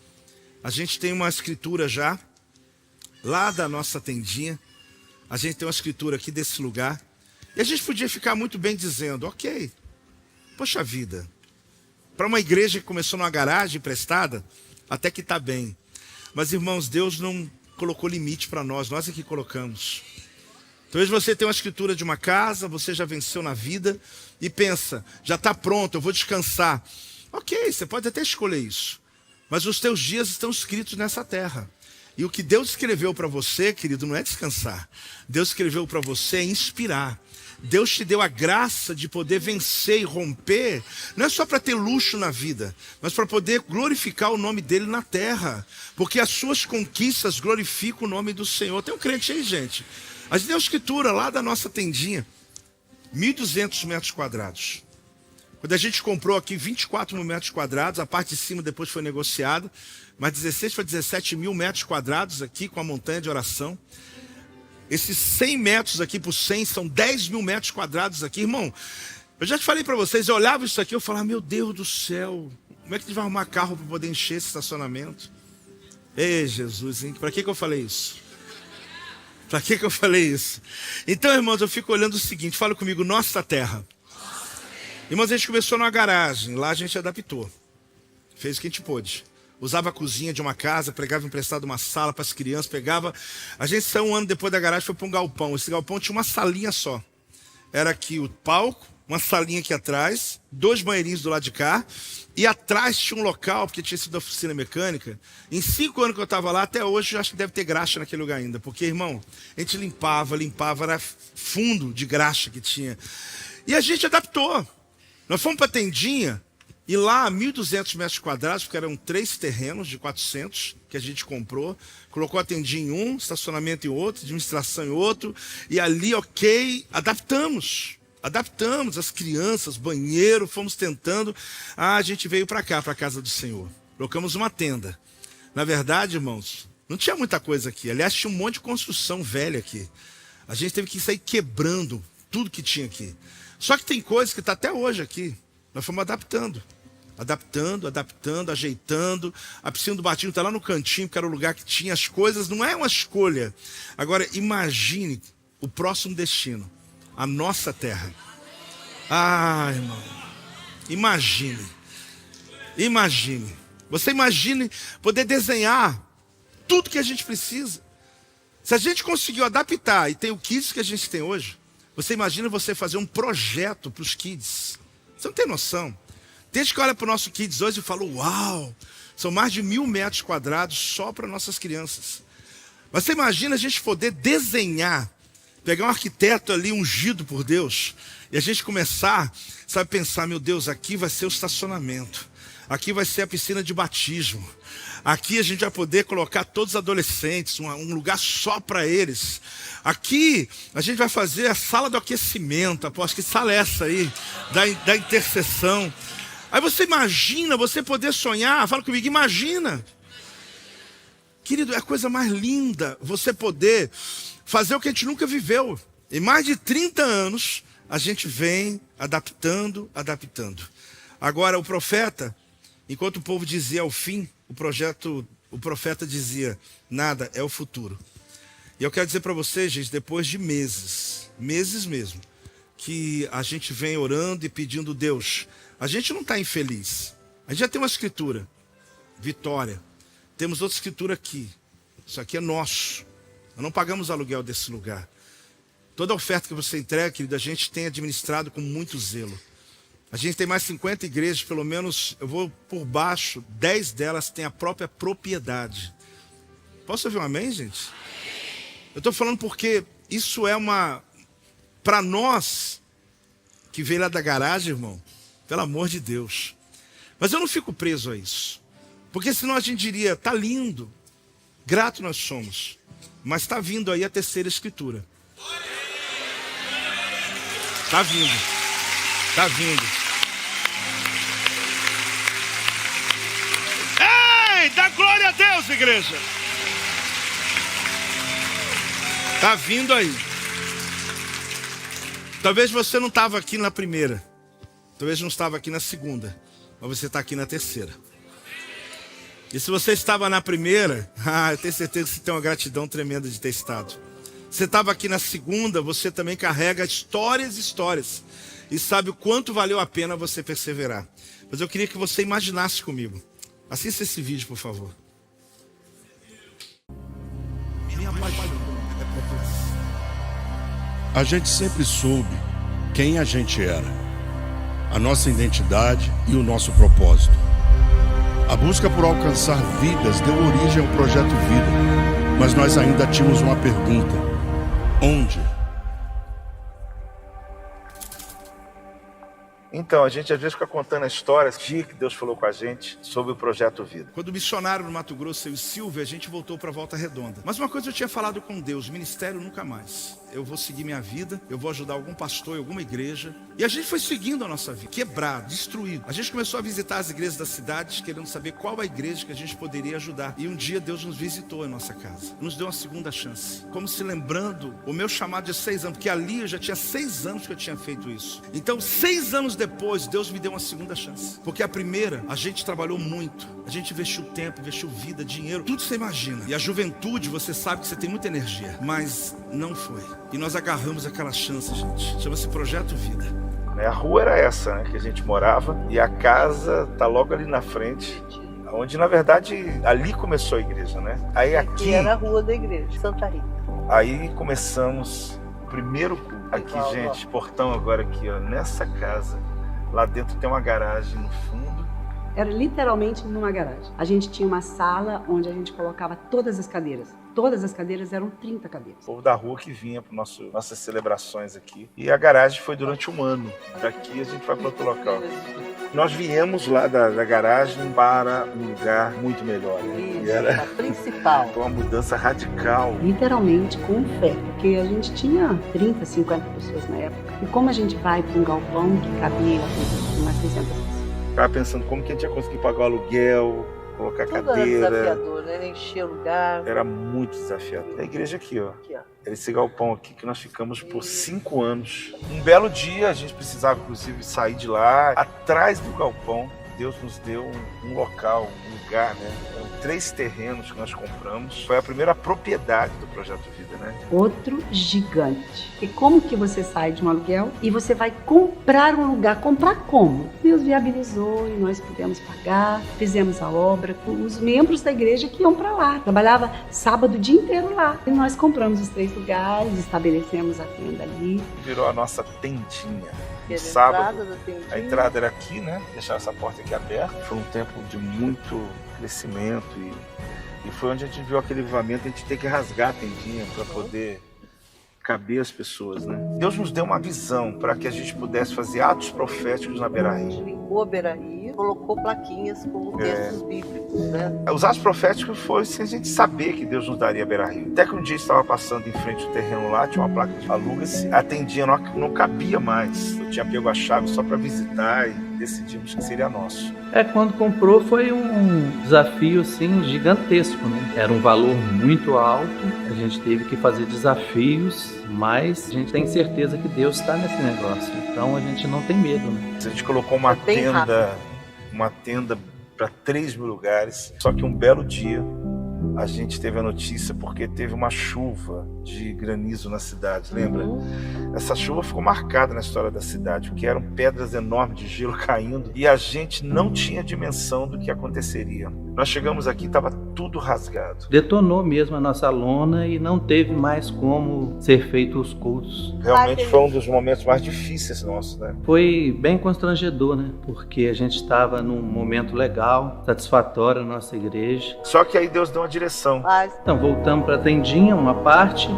A gente tem uma escritura já, lá da nossa tendinha. A gente tem uma escritura aqui desse lugar. E a gente podia ficar muito bem dizendo, ok, poxa vida, para uma igreja que começou numa garagem emprestada, até que está bem. Mas, irmãos, Deus não colocou limite para nós é que colocamos. Talvez você tenha uma escritura de uma casa, você já venceu na vida e pensa, já está pronto, eu vou descansar. Ok, você pode até escolher isso. Mas os teus dias estão escritos nessa terra. E o que Deus escreveu para você, querido, não é descansar. Deus escreveu para você é inspirar. Deus te deu a graça de poder vencer e romper, não é só para ter luxo na vida, mas para poder glorificar o nome dele na terra, porque as suas conquistas glorificam o nome do Senhor. Tem um crente aí, gente. A gente tem uma escritura lá da nossa tendinha, 1.200 metros quadrados. Quando a gente comprou aqui 24 mil metros quadrados, a parte de cima depois foi negociada, mas 16 para 17 mil metros quadrados aqui com a montanha de oração. Esses 100 metros aqui por 100 são 10 mil metros quadrados aqui. Irmão, eu já te falei para vocês, eu olhava isso aqui, eu falava, meu Deus do céu, como é que a gente vai arrumar carro para poder encher esse estacionamento? Ei, Jesus, hein? Para que eu falei isso? Para que eu falei isso? Então, irmãos, eu fico olhando o seguinte, fala comigo, nossa terra. Irmãos, a gente começou numa garagem, lá a gente adaptou. Fez o que a gente pôde. Usava a cozinha de uma casa, pegava emprestado uma sala para as crianças, pegava... A gente saiu um ano depois da garagem, foi para um galpão. Esse galpão tinha uma salinha só. Era aqui o palco, uma salinha aqui atrás, 2 banheirinhos do lado de cá, e atrás tinha um local, porque tinha sido oficina mecânica. Em 5 anos que eu estava lá, até hoje, eu acho que deve ter graxa naquele lugar ainda. Porque, irmão, a gente limpava, era fundo de graxa que tinha. E a gente adaptou. Nós fomos para a tendinha, e lá, 1.200 metros quadrados, porque eram 3 terrenos de 400 que a gente comprou. Colocou a tendinha em um, estacionamento em outro, administração em outro. E ali, ok, adaptamos as crianças, banheiro, fomos tentando. A gente veio para cá, para a casa do Senhor. Colocamos uma tenda. Na verdade, irmãos, Não tinha muita coisa aqui. Aliás, tinha um monte de construção velha aqui. A gente teve que sair quebrando tudo que tinha aqui. Só que tem coisa que está até hoje aqui. Nós fomos adaptando, ajeitando. A piscina do Batinho está lá no cantinho, que era o lugar que tinha as coisas. Não é uma escolha. Agora, imagine o próximo destino. A nossa terra. Ah, irmão. Imagine. Você imagine poder desenhar tudo que a gente precisa. Se a gente conseguiu adaptar e tem o Kids que a gente tem hoje, você imagina você fazer um projeto para os Kids. Você não tem noção. Tem gente que olha para o nosso Kids hoje e fala, uau, são mais de 1.000 metros quadrados só para nossas crianças. Mas você imagina a gente poder desenhar, pegar um arquiteto ali ungido por Deus, e a gente começar, sabe, pensar, meu Deus, aqui vai ser o estacionamento. Aqui vai ser a piscina de batismo. Aqui a gente vai poder colocar todos os adolescentes, um lugar só para eles. Aqui a gente vai fazer a sala do aquecimento. Aposto que sala é essa aí, da intercessão. Aí você imagina, você poder sonhar, fala comigo, imagina. Querido, é a coisa mais linda você poder fazer o que a gente nunca viveu. Em mais de 30 anos, a gente vem adaptando. Agora o profeta, enquanto o povo dizia o fim, o profeta dizia, nada, é o futuro. E eu quero dizer para vocês, gente, depois de meses mesmo, que a gente vem orando e pedindo Deus, a gente não está infeliz. A gente já tem uma escritura, Vitória. Temos outra escritura aqui. Isso aqui é nosso. Nós não pagamos aluguel desse lugar. Toda oferta que você entrega, querido, a gente tem administrado com muito zelo. A gente tem mais 50 igrejas, pelo menos, eu vou por baixo, 10 delas têm a própria propriedade. Posso ouvir um amém, gente? Eu estou falando porque isso é para nós, que veio lá da garagem, irmão, pelo amor de Deus. Mas eu não fico preso a isso. Porque senão a gente diria, tá lindo, grato nós somos. Mas está vindo aí a terceira escritura. Está vindo. Ei, dá glória a Deus, igreja. Está vindo aí. Talvez você não estava aqui na primeira. Talvez não estava aqui na segunda. Mas você está aqui na terceira. E se você estava na primeira, eu tenho certeza que você tem uma gratidão tremenda de ter estado. Você estava aqui na segunda, você também carrega histórias. E sabe o quanto valeu a pena você perseverar. Mas eu queria que você imaginasse comigo. Assista esse vídeo, por favor. Minha paixão é por você. A gente sempre soube quem a gente era, a nossa identidade e o nosso propósito. A busca por alcançar vidas deu origem ao Projeto Vida, mas nós ainda tínhamos uma pergunta: onde? Então, a gente às vezes fica contando a história, dia que Deus falou com a gente sobre o Projeto Vida. Quando missionaram no Mato Grosso, eu e Silvia, a gente voltou para Volta Redonda. Mas uma coisa eu tinha falado com Deus, ministério nunca mais. Eu vou seguir minha vida, eu vou ajudar algum pastor em alguma igreja. E a gente foi seguindo a nossa vida, quebrado, destruído. A gente começou a visitar as igrejas das cidades, querendo saber qual a igreja que a gente poderia ajudar. E um dia Deus nos visitou em nossa casa, nos deu uma segunda chance. Como se lembrando o meu chamado de 6 anos, porque ali eu já tinha 6 anos que eu tinha feito isso. Então 6 anos depois, Deus me deu uma segunda chance. Porque a primeira, a gente trabalhou muito. A gente investiu tempo, investiu vida, dinheiro, tudo você imagina. E a juventude, você sabe que você tem muita energia. Mas não foi. E nós agarramos aquela chance, gente. Chama-se Projeto Vida. A rua era essa, né, que a gente morava. E a casa tá logo ali na frente. Onde, na verdade, ali começou a igreja, né? Aí aqui era a rua da igreja, Santa Rita. Aí começamos o primeiro culto. Aqui, gente, portão agora aqui, ó, nessa casa. Lá dentro tem uma garagem no fundo. Era literalmente numa garagem. A gente tinha uma sala onde a gente colocava todas as cadeiras. Todas as cadeiras eram 30 cadeiras. O povo da rua que vinha para nossas celebrações aqui. E a garagem foi durante 1 ano. Daqui a gente vai para outro local. Nós viemos lá da garagem para um lugar muito melhor. Né? E era a principal. Uma mudança radical. Literalmente com fé. Porque a gente tinha 30, 50 pessoas na época. E como a gente vai para um galpão que cabia umas 300 pessoas? Ficava pensando como que a gente ia conseguir pagar o aluguel. colocar Tudo cadeira. era desafiador, né? Encher o lugar. Era muito desafiador. A igreja aqui, ó. Aqui, ó. Era esse galpão aqui que nós ficamos por 5 anos. Um belo dia, a gente precisava, inclusive, sair de lá. Atrás do galpão, Deus nos deu um local, um lugar, né? Eram 3 terrenos que nós compramos. Foi a primeira propriedade do Projeto Vida, né? Outro gigante. E como que você sai de um aluguel e você vai comprar um lugar? Comprar como? Deus viabilizou e nós pudemos pagar, fizemos a obra com os membros da igreja que iam para lá. Trabalhava sábado o dia inteiro lá. E nós compramos os 3 lugares, estabelecemos a tenda ali. Virou a nossa tendinha. Que era a Sábado, entrada da tendinha. a entrada era aqui, né? Deixar essa porta aqui aberta. Foi um tempo de muito crescimento e foi onde a gente viu aquele avivamento. A gente tem que rasgar a tendinha para poder caber as pessoas, né? Deus nos deu uma visão para que a gente pudesse fazer atos proféticos na A Beira-Rio. gente limpou a Beira-Rio, colocou plaquinhas com textos bíblicos, né? Os atos proféticos foi sem a gente saber que Deus nos daria a Beira-Rio. Até que um dia estava passando em frente ao terreno lá, tinha uma placa de aluga-se, a tendinha não cabia mais. Eu tinha pego a chave só para visitar e decidimos que seria nosso. Quando comprou foi um desafio assim gigantesco, né? Era um valor muito alto, a gente teve que fazer desafios, mas a gente tem certeza que Deus está nesse negócio, então a gente não tem medo, né? A gente colocou uma bem tenda para 3 mil lugares, só que um belo dia a gente teve a notícia porque teve uma chuva de granizo na cidade, lembra? Essa chuva ficou marcada na história da cidade, porque eram pedras enormes de gelo caindo e a gente não tinha dimensão do que aconteceria. Nós chegamos aqui e estava tudo rasgado. Detonou mesmo a nossa lona e não teve mais como ser feitos os cultos. Realmente foi um dos momentos mais difíceis nossos, né? Foi bem constrangedor, né? Porque a gente estava num momento legal, satisfatório na nossa igreja. Só que aí Deus deu uma direção. Então voltamos para a tendinha, uma parte,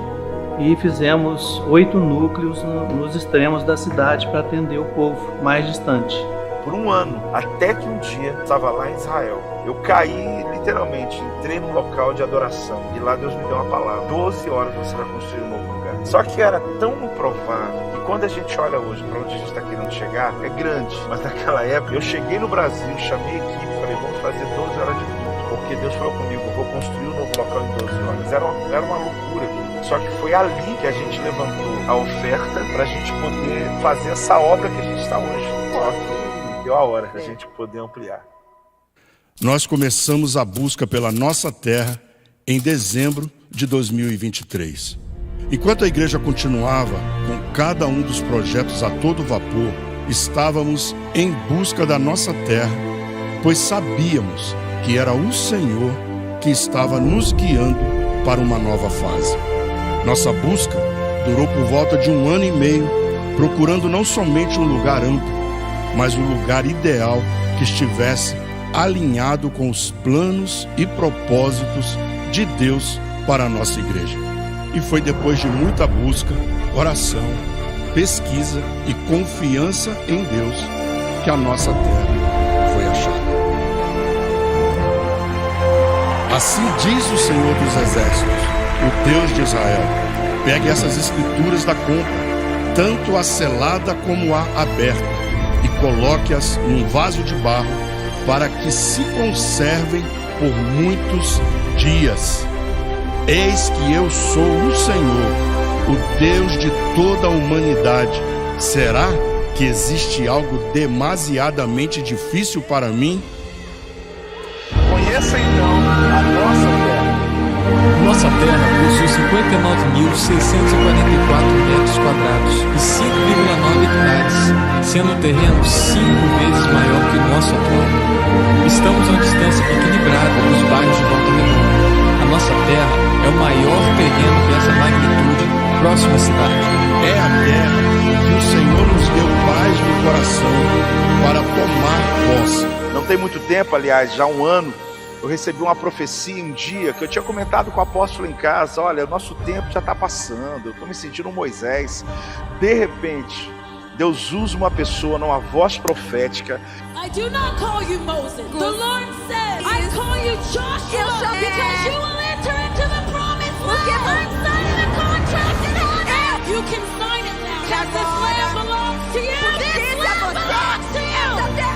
e fizemos 8 núcleos nos extremos da cidade para atender o povo mais distante. Por 1 ano, até que um dia estava lá em Israel. Eu caí literalmente, entrei num local de adoração e lá Deus me deu uma palavra: 12 horas você vai construir um novo lugar. Só que era tão improvável que quando a gente olha hoje para onde a gente está querendo chegar, é grande. Mas naquela época eu cheguei no Brasil, chamei a equipe, falei: vamos fazer 12 horas de culto, porque Deus falou comigo, eu vou construir um novo local em 12 horas. Era uma loucura aqui. Só que foi ali que a gente levantou a oferta para a gente poder fazer essa obra que a gente está hoje. Só que deu a hora da gente poder ampliar. Nós começamos a busca pela nossa terra em dezembro de 2023. Enquanto a igreja continuava com cada um dos projetos a todo vapor, estávamos em busca da nossa terra, pois sabíamos que era o Senhor que estava nos guiando para uma nova fase. Nossa busca durou por volta de 1 ano e meio, procurando não somente um lugar amplo, mas um lugar ideal que estivesse alinhado com os planos e propósitos de Deus para a nossa igreja. E foi depois de muita busca, oração, pesquisa e confiança em Deus que a nossa terra foi achada. Assim diz o Senhor dos Exércitos, o Deus de Israel: pegue essas escrituras da compra, tanto a selada como a aberta, e coloque-as num vaso de barro, para que se conservem por muitos dias. Eis que eu sou o Senhor, o Deus de toda a humanidade. Será que existe algo demasiadamente difícil para mim? Conheça então a nossa terra. Nossa terra possui 59.644 metros quadrados e 5,9 hectares, sendo o terreno 5 vezes maior que o nosso atual. Estamos a uma distância equilibrada dos bairros de Volta Redonda. A nossa terra é o maior terreno dessa magnitude próximo à cidade. É a terra que o Senhor nos deu paz no coração para tomar posse. Não tem muito tempo, aliás, já 1 ano, eu recebi uma profecia um dia que eu tinha comentado com o apóstolo em casa: olha, nosso tempo já está passando, eu estou me sentindo um Moisés. De repente, Deus usa uma pessoa numa voz profética. I do not call you Moses. The Lord says, I call you Joshua, because you will enter into the promised land. I'm signing a contract in heaven. You can sign it now. Because this land belongs to you. This land belongs to you.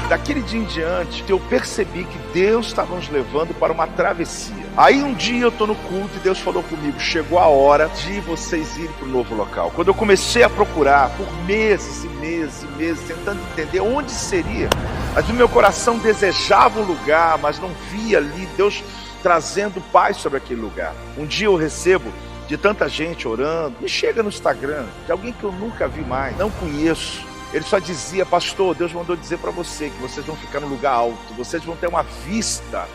Daquele dia em diante, eu percebi que Deus estava nos levando para uma travessia. Aí um dia eu estou no culto e Deus falou comigo, chegou a hora de vocês irem para o novo local. Quando eu comecei a procurar por meses e meses e meses, tentando entender onde seria, mas o meu coração desejava um lugar, mas não via ali Deus trazendo paz sobre aquele lugar. Um dia eu recebo de tanta gente orando, me chega no Instagram, de alguém que eu nunca vi mais, não conheço. Ele só dizia, pastor, Deus mandou dizer para você que vocês vão ficar no lugar alto, vocês vão ter uma vista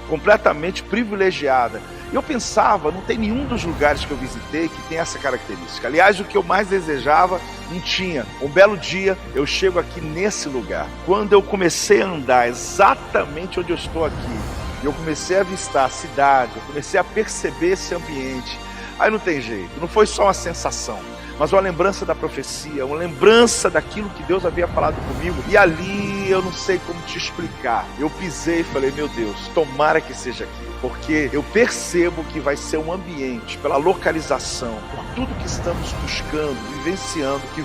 completamente privilegiada. E eu pensava, não tem nenhum dos lugares que eu visitei que tem essa característica. Aliás, o que eu mais desejava, não tinha. Um belo dia, eu chego aqui nesse lugar. Quando eu comecei a andar exatamente onde eu estou aqui, eu comecei a avistar a cidade, eu comecei a perceber esse ambiente. Aí não tem jeito, não foi só uma sensação, mas uma lembrança da profecia, uma lembrança daquilo que Deus havia falado comigo. E ali eu não sei como te explicar. Eu pisei e falei, meu Deus, tomara que seja aqui. Porque eu percebo que vai ser um ambiente, pela localização, por tudo que estamos buscando, vivenciando, que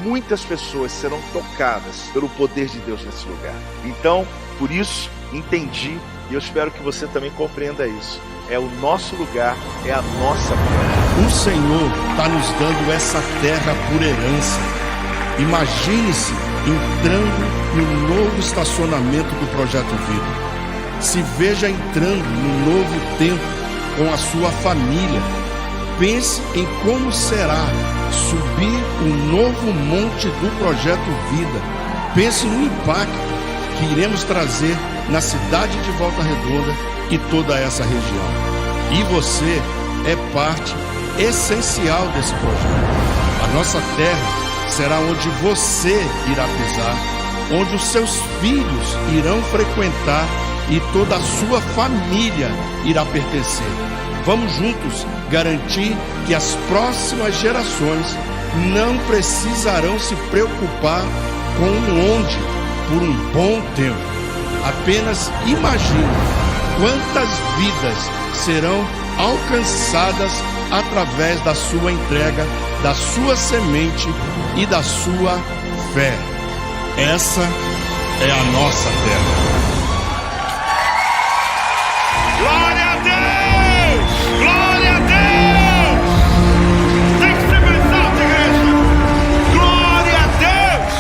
muitas pessoas serão tocadas pelo poder de Deus nesse lugar. Então, por isso, entendi, e eu espero que você também compreenda isso. É o nosso lugar, é a nossa terra. O Senhor está nos dando essa terra por herança. Imagine-se entrando no novo estacionamento do Projeto Vida. Se veja entrando no novo tempo com a sua família. Pense em como será subir o novo monte do Projeto Vida. Pense no impacto que iremos trazer na cidade de Volta Redonda e toda essa região. E você é parte essencial desse projeto. A nossa terra será onde você irá pisar, onde os seus filhos irão frequentar e toda a sua família irá pertencer. Vamos juntos garantir que as próximas gerações não precisarão se preocupar com o onde por um bom tempo. Apenas imagine quantas vidas serão alcançadas através da sua entrega, da sua semente e da sua fé. Essa é a nossa terra. Glória a Deus! Glória a Deus! Tem que ser mais alto, igreja! Glória a Deus!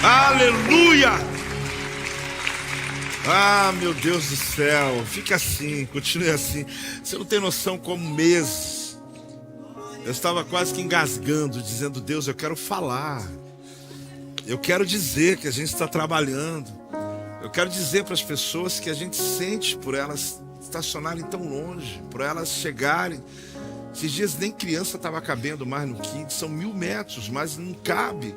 Aleluia! Ah, meu Deus do céu, fica assim, continue assim. Você não tem noção como meses eu estava quase que engasgando, dizendo, Deus, eu quero falar. Eu quero dizer que a gente está trabalhando. Eu quero dizer para as pessoas que a gente sente por elas estacionarem tão longe, por elas chegarem. Esses dias nem criança estava cabendo mais no Kids, são 1000 metros, mas não cabe.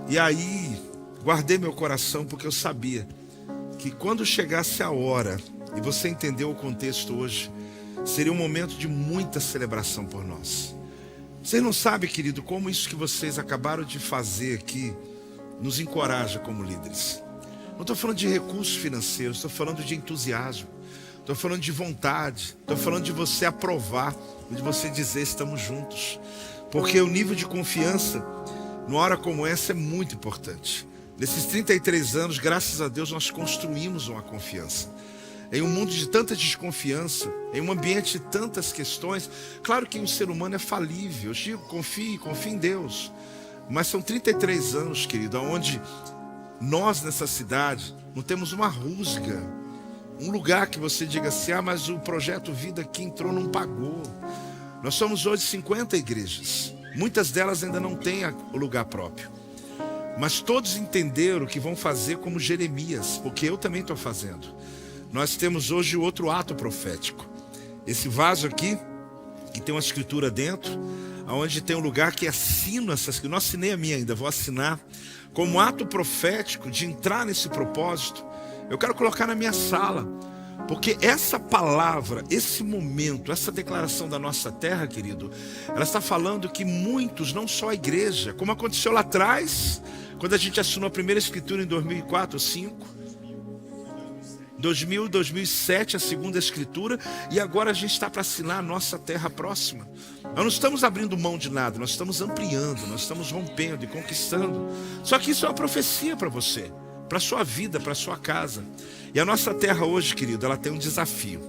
E aí, guardei meu coração porque eu sabia que quando chegasse a hora, e você entendeu o contexto hoje, seria um momento de muita celebração por nós. Vocês não sabem, querido, como isso que vocês acabaram de fazer aqui nos encoraja como líderes. Não estou falando de recursos financeiros, estou falando de entusiasmo, estou falando de vontade, estou falando de você aprovar, de você dizer estamos juntos. Porque o nível de confiança, numa hora como essa, é muito importante. Nesses 33 anos, graças a Deus, nós construímos uma confiança. Em um mundo de tanta desconfiança, em um ambiente de tantas questões, claro que o ser humano é falível. Eu digo, confie em Deus. Mas são 33 anos, querido, onde nós nessa cidade não temos uma rusga. Um lugar que você diga assim, mas o Projeto Vida que entrou não pagou. Nós somos hoje 50 igrejas. Muitas delas ainda não têm o lugar próprio. Mas todos entenderam que vão fazer como Jeremias, porque eu também estou fazendo. Nós temos hoje outro ato profético. Esse vaso aqui, que tem uma escritura dentro, onde tem um lugar que assino essa escritura. Não assinei a minha ainda, vou assinar. Como ato profético de entrar nesse propósito, eu quero colocar na minha sala. Porque essa palavra, esse momento, essa declaração da nossa terra, querido, ela está falando que muitos, não só a igreja, como aconteceu lá atrás, quando a gente assinou a primeira escritura em 2004, 2005, 2000, 2007, a segunda escritura, e agora a gente está para assinar a nossa terra próxima. Nós não estamos abrindo mão de nada, nós estamos ampliando, nós estamos rompendo e conquistando. Só que isso é uma profecia para você, para a sua vida, para a sua casa. E a nossa terra hoje, querido, ela tem um desafio.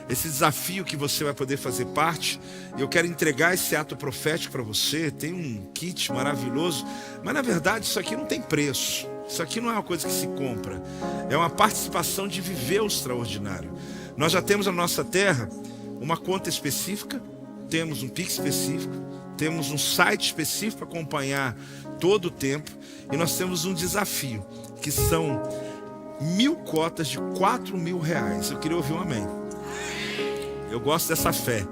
Esse desafio que você vai poder fazer parte, eu quero entregar esse ato profético para você. Tem um kit maravilhoso, mas na verdade isso aqui não tem preço. Isso aqui não é uma coisa que se compra, é uma participação de viver o extraordinário. Nós já temos na nossa terra uma conta específica, temos um Pix específico, temos um site específico para acompanhar todo o tempo, e nós temos um desafio, que são 1000 cotas de R$4.000. Eu queria ouvir um amém. Eu gosto dessa fé.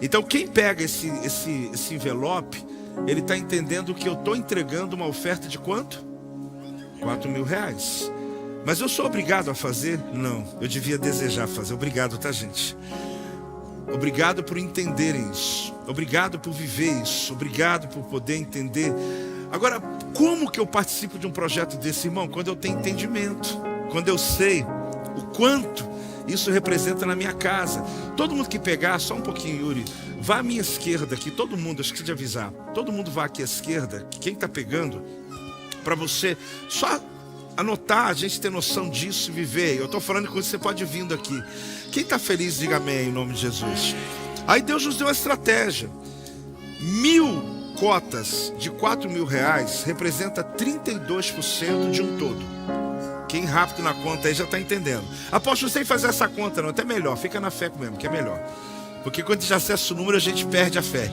Então quem pega esse envelope, ele está entendendo que eu estou entregando uma oferta de quanto? R$4.000. Mas eu sou obrigado a fazer? Não, eu devia desejar fazer. Obrigado, tá, gente? Obrigado por entenderem isso. Obrigado por viver isso. Obrigado por poder entender. Agora, como que eu participo de um projeto desse, irmão? Quando eu tenho entendimento, quando eu sei o quanto isso representa na minha casa. Todo mundo que pegar, só um pouquinho, Yuri, vá à minha esquerda aqui, todo mundo, acho que de avisar, todo mundo vá aqui à esquerda, quem está pegando, para você só anotar, a gente ter noção disso e viver. Eu estou falando com você, pode ir vindo aqui. Quem está feliz, diga amém em nome de Jesus. Aí Deus nos deu uma estratégia. 1000 cotas de R$4.000 representa 32% de um todo. Quem rápido na conta aí já está entendendo. Apóstolo, sem fazer essa conta não, até melhor, fica na fé mesmo, que é melhor. Porque quando a gente acessa o número, a gente perde a fé.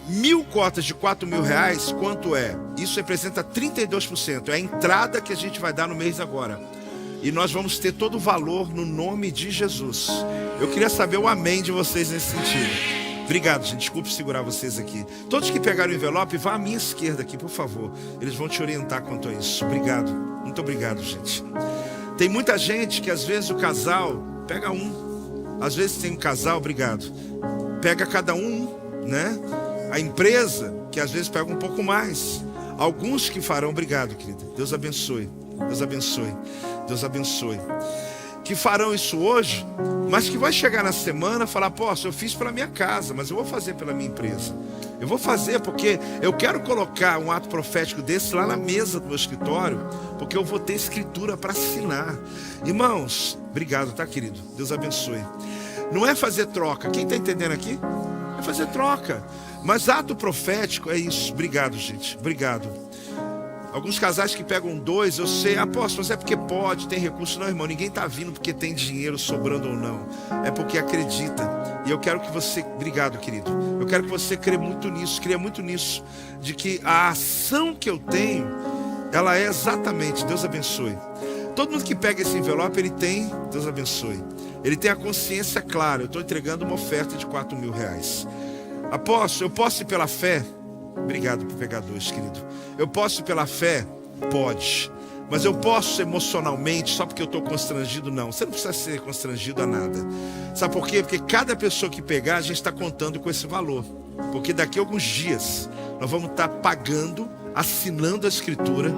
1000 cotas de R$4.000, quanto é? Isso representa 32%, é a entrada que a gente vai dar no mês agora. E nós vamos ter todo o valor no nome de Jesus. Eu queria saber o amém de vocês nesse sentido. Obrigado, gente, desculpe segurar vocês aqui. Todos que pegaram o envelope, vá à minha esquerda aqui, por favor. Eles vão te orientar quanto a isso. Obrigado, muito obrigado, gente. Tem muita gente que às vezes o casal pega um. Às vezes tem um casal, obrigado, pega cada um, né? A empresa, que às vezes pega um pouco mais. Alguns que farão, obrigado, querida. Deus abençoe, Deus abençoe, Deus abençoe. Que farão isso hoje, mas que vai chegar na semana e falar, poxa, eu fiz pela minha casa, mas eu vou fazer pela minha empresa. Eu vou fazer porque eu quero colocar um ato profético desse lá na mesa do meu escritório, porque eu vou ter escritura para assinar. Irmãos, obrigado, tá, querido? Deus abençoe. Não é fazer troca. Quem está entendendo aqui? É fazer troca. Mas ato profético é isso. Obrigado, gente. Obrigado. Alguns casais que pegam 2, eu sei, apóstolo, mas é porque pode, tem recurso. Não, irmão, ninguém está vindo porque tem dinheiro sobrando ou não. É porque acredita. E eu quero que você, obrigado, querido, eu quero que você creia muito nisso, de que a ação que eu tenho, ela é exatamente, Deus abençoe. Todo mundo que pega esse envelope, ele tem, Deus abençoe, ele tem a consciência clara, eu estou entregando uma oferta de R$4.000. Apóstolo, eu posso ir pela fé? Obrigado por pegar 2, querido. Eu posso ir pela fé? Pode. Mas eu posso emocionalmente, só porque eu estou constrangido? Não. Você não precisa ser constrangido a nada. Sabe por quê? Porque cada pessoa que pegar, a gente está contando com esse valor. Porque daqui a alguns dias, nós vamos estar pagando, assinando a escritura.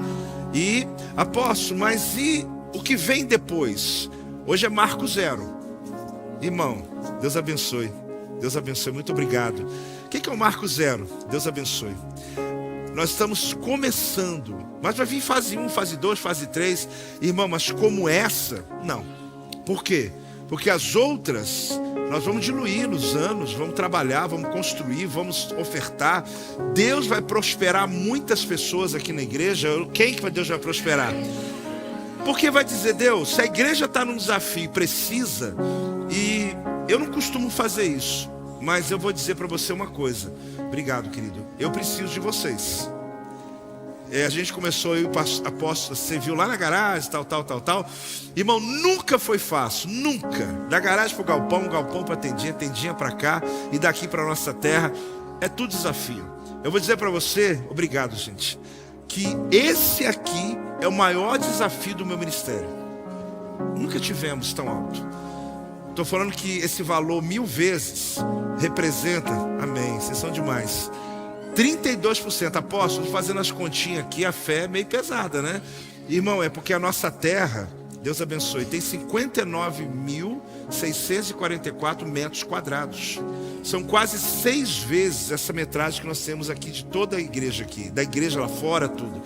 E, apóstolo, mas e o que vem depois? Hoje é Marco 0. Irmão, Deus abençoe. Deus abençoe, muito obrigado. O que é o Marco 0? Deus abençoe. Nós estamos começando, mas vai vir fase 1, fase 2, fase 3. Irmão, mas como essa? Não. Por quê? Porque as outras, nós vamos diluir nos anos, vamos trabalhar, vamos construir, vamos ofertar. Deus vai prosperar muitas pessoas aqui na igreja. Quem que Deus vai prosperar? Porque vai dizer, Deus, se a igreja está num desafio, precisa, e eu não costumo fazer isso, mas eu vou dizer para você uma coisa. Obrigado, querido. Eu preciso de vocês. A gente começou, eu e o apóstolo, você viu lá na garagem, tal. Irmão, nunca foi fácil, nunca. Da garagem para o galpão para tendinha para cá, e daqui para nossa terra. É tudo desafio. Eu vou dizer para você, obrigado, gente, que esse aqui é o maior desafio do meu ministério. Nunca tivemos tão alto. Estou falando que esse valor 1000 vezes representa, amém, vocês são demais, 32%. Apóstolo, fazendo as continhas aqui, a fé é meio pesada, né? Irmão, é porque a nossa terra, Deus abençoe. Tem 59.644 metros quadrados. São quase 6 vezes essa metragem que nós temos aqui de toda a igreja aqui, da igreja lá fora, tudo.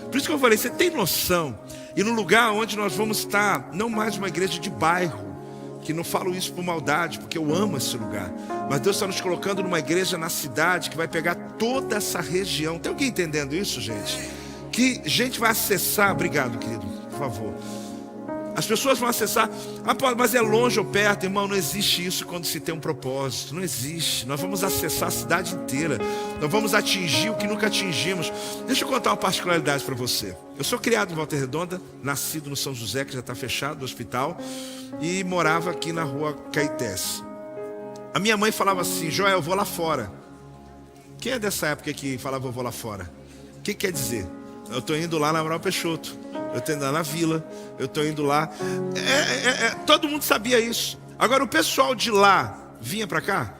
Por isso que eu falei, você tem noção? E no lugar onde nós vamos estar, não mais uma igreja de bairro, que não falo isso por maldade, porque eu amo esse lugar, mas Deus está nos colocando numa igreja na cidade que vai pegar toda essa região. Tem alguém entendendo isso, gente? Que gente vai acessar. Obrigado, querido, por favor. As pessoas vão acessar. Ah, mas é longe ou perto? Irmão, não existe isso quando se tem um propósito. Não existe. Nós vamos acessar a cidade inteira. Nós vamos atingir o que nunca atingimos. Deixa eu contar uma particularidade para você. Eu sou criado em Volta Redonda, nascido no São José, que já está fechado, do hospital, e morava aqui na rua Caetés. A minha mãe falava assim: Joel, eu vou lá fora. Quem é dessa época que falava eu vou lá fora? O que quer dizer? Eu estou indo lá na Amaral Peixoto, eu estou indo lá na Vila, eu estou indo lá. Todo mundo sabia isso. Agora o pessoal de lá vinha para cá?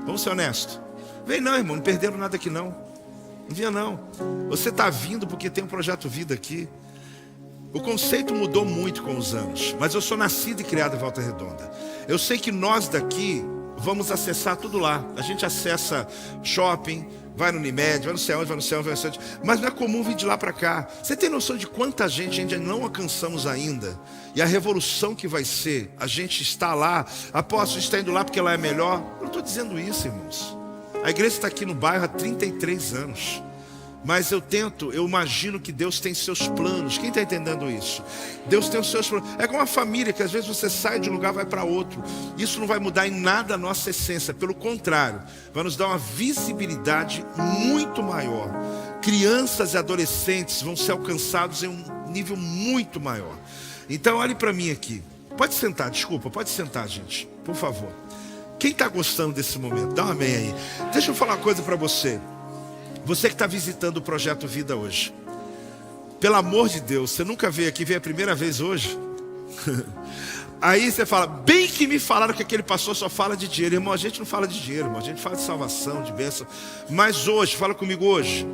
Vamos ser honestos. Vem não, irmão, não perderam nada aqui não. Não vinha não. Você está vindo porque tem um projeto Vida aqui. O conceito mudou muito com os anos, mas eu sou nascido e criado em Volta Redonda. Eu sei que nós daqui vamos acessar tudo lá. A gente acessa shopping, vai no Unimed, vai no céu, vai no céu, vai no céu. Mas não é comum vir de lá para cá. Você tem noção de quanta gente ainda não alcançamos ainda? E a revolução que vai ser, a gente está lá, apóstolo, está indo lá porque lá é melhor. Eu não estou dizendo isso, irmãos. A igreja está aqui no bairro há 33 anos. Mas eu imagino que Deus tem seus planos. Quem está entendendo isso? Deus tem os seus planos. É como uma família, que às vezes você sai de um lugar e vai para outro. Isso não vai mudar em nada a nossa essência. Pelo contrário, vai nos dar uma visibilidade muito maior. Crianças e adolescentes vão ser alcançados em um nível muito maior. Então olhe para mim aqui. Pode sentar, desculpa, pode sentar, gente, por favor. Quem está gostando desse momento? Dá um amém aí. Deixa eu falar uma coisa para você. Você que está visitando o Projeto Vida hoje, pelo amor de Deus, você nunca veio aqui, veio a primeira vez hoje? Aí você fala, bem que me falaram que aquele pastor só fala de dinheiro. Irmão, a gente não fala de dinheiro, irmão, a gente fala de salvação, de bênção. Mas hoje, fala comigo hoje.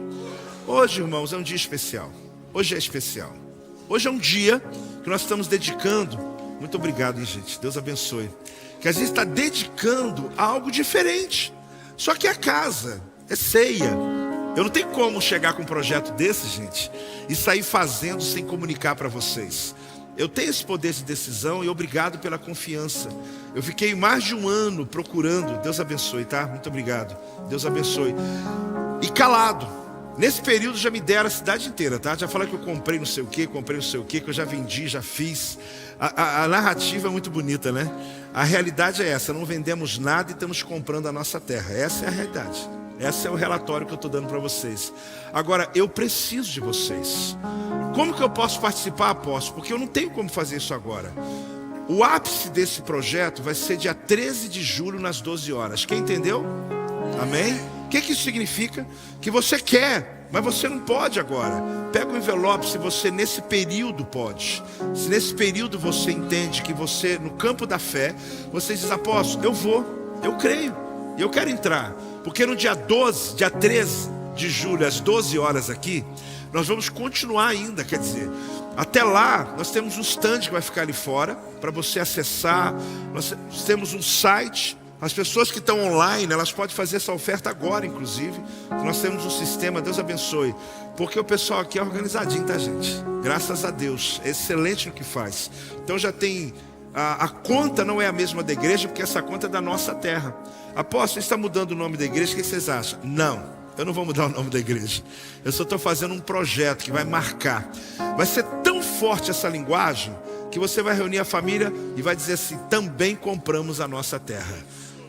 Hoje, irmãos, é um dia especial. Hoje é especial. Hoje é um dia que nós estamos dedicando. Muito obrigado, hein, gente, Deus abençoe. Que a gente está dedicando a algo diferente. Só que é casa, é ceia. Eu não tenho como chegar com um projeto desse, gente, e sair fazendo sem comunicar para vocês. Eu tenho esse poder de decisão e obrigado pela confiança. Eu fiquei mais de um ano procurando. Deus abençoe, tá? Muito obrigado. Deus abençoe. E calado. Nesse período já me deram a cidade inteira, tá? Já falaram que eu comprei não sei o que, que eu já vendi, já fiz. A narrativa é muito bonita, né? A realidade é essa, não vendemos nada e estamos comprando a nossa terra. Essa é a realidade. Esse é o relatório que eu estou dando para vocês. Agora, eu preciso de vocês. Como que eu posso participar, apóstolo? Porque eu não tenho como fazer isso agora. O ápice desse projeto vai ser dia 13 de julho, nas 12 horas. Quem entendeu? Amém? O que isso significa? Que você quer, mas você não pode agora. Pega o envelope se você nesse período pode. Se nesse período você entende que você, no campo da fé, você diz, apóstolo, eu vou, eu creio, eu quero entrar. Porque no dia 13 de julho, às 12 horas aqui, nós vamos continuar ainda, quer dizer, até lá, nós temos um stand que vai ficar ali fora, para você acessar, nós temos um site, as pessoas que estão online, elas podem fazer essa oferta agora, inclusive, nós temos um sistema, Deus abençoe, porque o pessoal aqui é organizadinho, tá, gente? Graças a Deus, é excelente no que faz. Então já tem... A conta não é a mesma da igreja, porque essa conta é da nossa terra. Apóstolo, está mudando o nome da igreja, o que vocês acham? Não, eu não vou mudar o nome da igreja. Eu só estou fazendo um projeto que vai marcar. Vai ser tão forte essa linguagem, que você vai reunir a família e vai dizer assim, também compramos a nossa terra.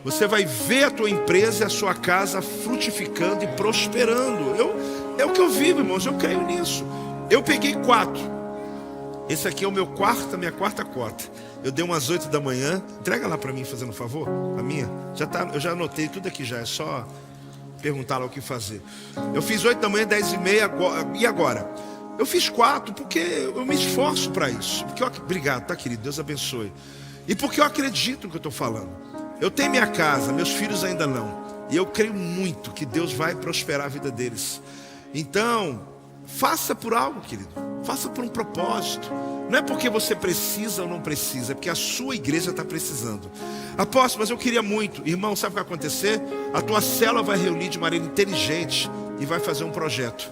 Você vai ver a tua empresa e a sua casa frutificando e prosperando. É o que eu vivo, irmãos, eu creio nisso. Eu peguei 4. Esse aqui é o meu quarto, a minha quarta cota. Eu dei umas 8 da manhã. Entrega lá para mim, fazendo um favor. A minha. Eu já anotei tudo aqui já. É só perguntar lá o que fazer. Eu fiz 8 da manhã, 10h30. E agora? Eu fiz 4 porque eu me esforço para isso. Obrigado, tá, querido? Deus abençoe. E porque eu acredito no que eu estou falando. Eu tenho minha casa, meus filhos ainda não. E eu creio muito que Deus vai prosperar a vida deles. Então, faça por algo, querido. Faça por um propósito. Não é porque você precisa ou não precisa, é porque a sua igreja está precisando. Apóstolo, mas eu queria muito. Irmão, sabe o que vai acontecer? A tua célula vai reunir de maneira inteligente e vai fazer um projeto.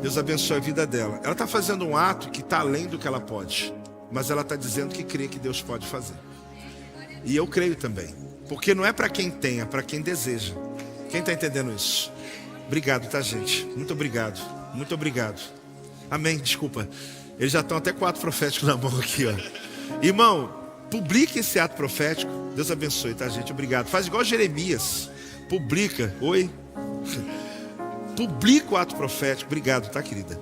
Deus abençoe a vida dela. Ela está fazendo um ato que está além do que ela pode, mas ela está dizendo que crê que Deus pode fazer. E eu creio também, porque não é para quem tem, é para quem deseja. Quem está entendendo isso? Obrigado, tá, gente? Muito obrigado. Muito obrigado. Amém, desculpa. Eles já estão até 4 proféticos na mão aqui, ó. Irmão, publique esse ato profético. Deus abençoe, tá, gente? Obrigado. Faz igual Jeremias. Publica. Oi? Publica o ato profético. Obrigado, tá, querida?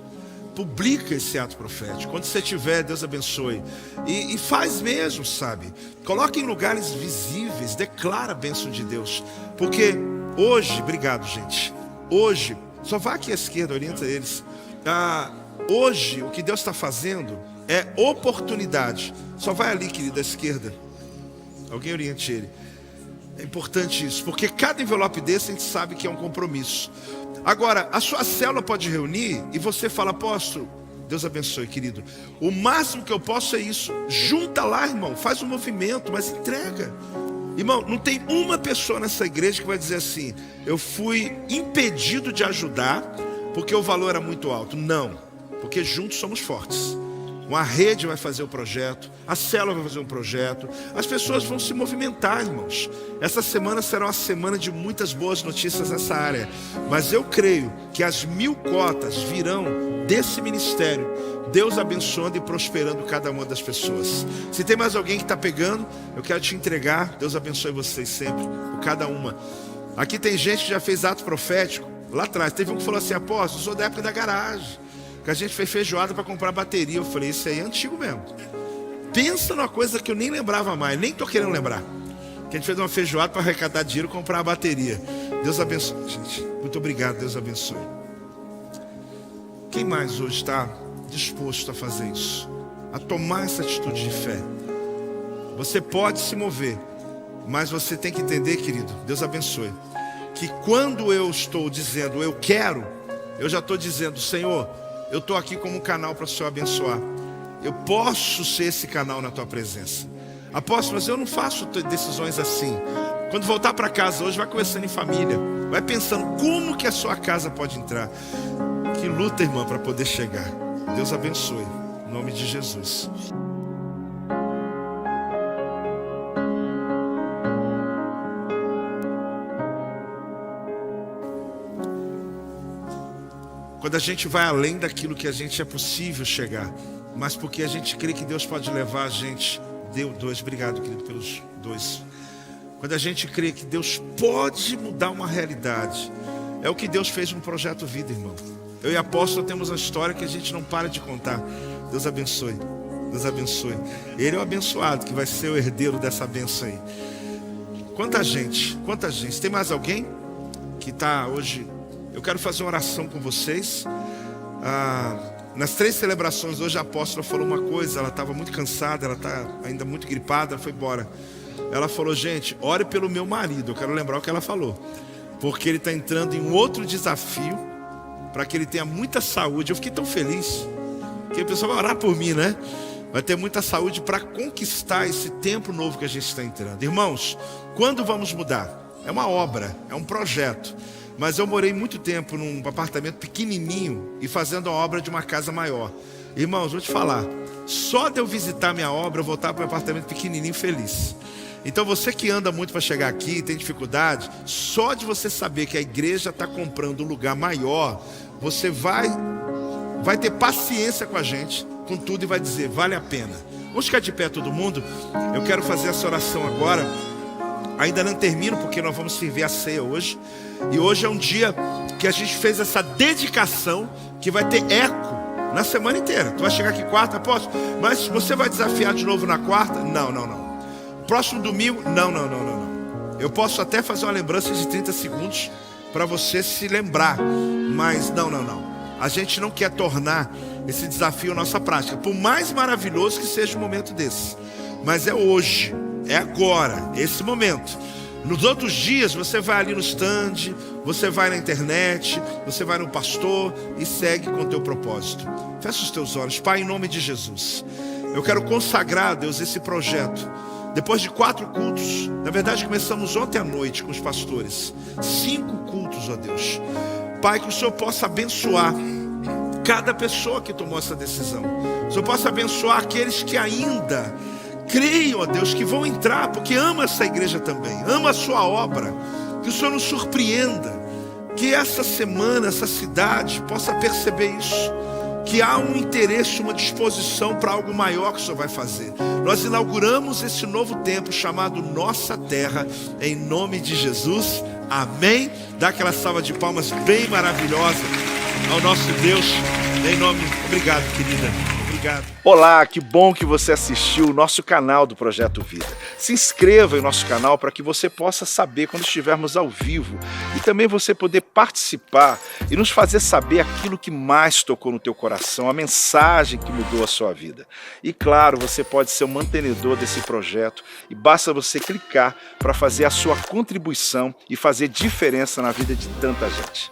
Publica esse ato profético. Quando você tiver, Deus abençoe. E faz mesmo, sabe? Coloca em lugares visíveis. Declara a bênção de Deus. Porque hoje, obrigado, gente. Hoje, só vá aqui à esquerda, orienta eles. Hoje, o que Deus está fazendo é oportunidade. Só vai ali, querida, à esquerda. Alguém oriente ele. É importante isso, porque cada envelope desse a gente sabe que é um compromisso. Agora, a sua célula pode reunir e você fala, apóstolo, Deus abençoe, querido. O máximo que eu posso é isso. Junta lá, irmão, faz um movimento, mas entrega. Irmão, não tem uma pessoa nessa igreja que vai dizer assim, eu fui impedido de ajudar porque o valor era muito alto. Não, porque juntos somos fortes. Uma rede vai fazer o projeto, a célula vai fazer um projeto, as pessoas vão se movimentar, irmãos. Essa semana será uma semana de muitas boas notícias nessa área, mas eu creio que as 1000 cotas virão desse ministério, Deus abençoando e prosperando cada uma das pessoas. Se tem mais alguém que está pegando, eu quero te entregar. Deus abençoe vocês sempre, por cada uma. Aqui tem gente que já fez ato profético. Lá atrás, teve um que falou assim, apóstolo, eu sou da época da garagem, que a gente fez feijoada para comprar bateria. Eu falei, isso aí é antigo mesmo. Pensa numa coisa que eu nem lembrava mais, nem estou querendo lembrar. Que a gente fez uma feijoada para arrecadar dinheiro e comprar a bateria. Deus abençoe, gente. Muito obrigado, Deus abençoe. Quem mais hoje está disposto a fazer isso? A tomar essa atitude de fé? Você pode se mover, mas você tem que entender, querido, Deus abençoe, que quando eu estou dizendo eu quero, eu já estou dizendo, Senhor, eu estou aqui como um canal para o Senhor abençoar. Eu posso ser esse canal na tua presença. Apóstolo, mas eu não faço decisões assim. Quando voltar para casa hoje, vai conversando em família. Vai pensando como que a sua casa pode entrar. Que luta, irmã, para poder chegar. Deus abençoe. Em nome de Jesus. Quando a gente vai além daquilo que a gente é possível chegar, mas porque a gente crê que Deus pode levar a gente. Deu 2, obrigado, querido, pelos 2. Quando a gente crê que Deus pode mudar uma realidade, é o que Deus fez no Projeto Vida, irmão. Eu e a apóstolo temos uma história que a gente não para de contar. Deus abençoe, Deus abençoe. Ele é o abençoado que vai ser o herdeiro dessa bênção aí. Quanta gente. Tem mais alguém que está hoje? Eu quero fazer uma oração com vocês. Nas 3 celebrações hoje a apóstola falou uma coisa. Ela estava muito cansada, ela está ainda muito gripada, ela foi embora. Ela falou, gente, ore pelo meu marido. Eu quero lembrar o que ela falou, porque ele está entrando em um outro desafio, para que ele tenha muita saúde. Eu fiquei tão feliz, que a pessoa vai orar por mim, né? Vai ter muita saúde para conquistar esse tempo novo que a gente está entrando. Irmãos, quando vamos mudar? É uma obra, é um projeto. Mas eu morei muito tempo num apartamento pequenininho e fazendo a obra de uma casa maior. Irmãos, vou te falar, só de eu visitar minha obra, eu voltar para um apartamento pequenininho feliz. Então você que anda muito para chegar aqui, tem dificuldade, só de você saber que a igreja está comprando um lugar maior, você vai ter paciência com a gente, com tudo, e vai dizer, vale a pena. Vamos ficar de pé todo mundo? Eu quero fazer essa oração agora. Ainda não termino, porque nós vamos servir a ceia hoje. E hoje é um dia que a gente fez essa dedicação, que vai ter eco na semana inteira. Tu vai chegar aqui quarta, apóstolo, mas você vai desafiar de novo na quarta? Não. Próximo domingo? Não. Eu posso até fazer uma lembrança de 30 segundos para você se lembrar, mas não. A gente não quer tornar esse desafio nossa prática, por mais maravilhoso que seja um momento desse. Mas é hoje, é agora, esse momento. Nos outros dias você vai ali no stand, você vai na internet, você vai no pastor e segue com o teu propósito. Fecha os teus olhos. Pai, em nome de Jesus, eu quero consagrar, Deus, esse projeto. Depois de 4 cultos, na verdade começamos ontem à noite com os pastores, 5 cultos, ó Deus. Pai, que o Senhor possa abençoar cada pessoa que tomou essa decisão. O Senhor possa abençoar aqueles que ainda creio, ó Deus, que vão entrar, porque ama essa igreja também, ama a sua obra. Que o Senhor nos surpreenda, que essa semana, essa cidade possa perceber isso, que há um interesse, uma disposição para algo maior que o Senhor vai fazer. Nós inauguramos esse novo tempo chamado Nossa Terra, em nome de Jesus, amém. Dá aquela salva de palmas bem maravilhosa ao nosso Deus, em nome. Obrigado, querida. Obrigado. Olá, que bom que você assistiu o nosso canal do Projeto Vida. Se inscreva em nosso canal para que você possa saber quando estivermos ao vivo e também você poder participar e nos fazer saber aquilo que mais tocou no teu coração, a mensagem que mudou a sua vida. E claro, você pode ser o mantenedor desse projeto e basta você clicar para fazer a sua contribuição e fazer diferença na vida de tanta gente.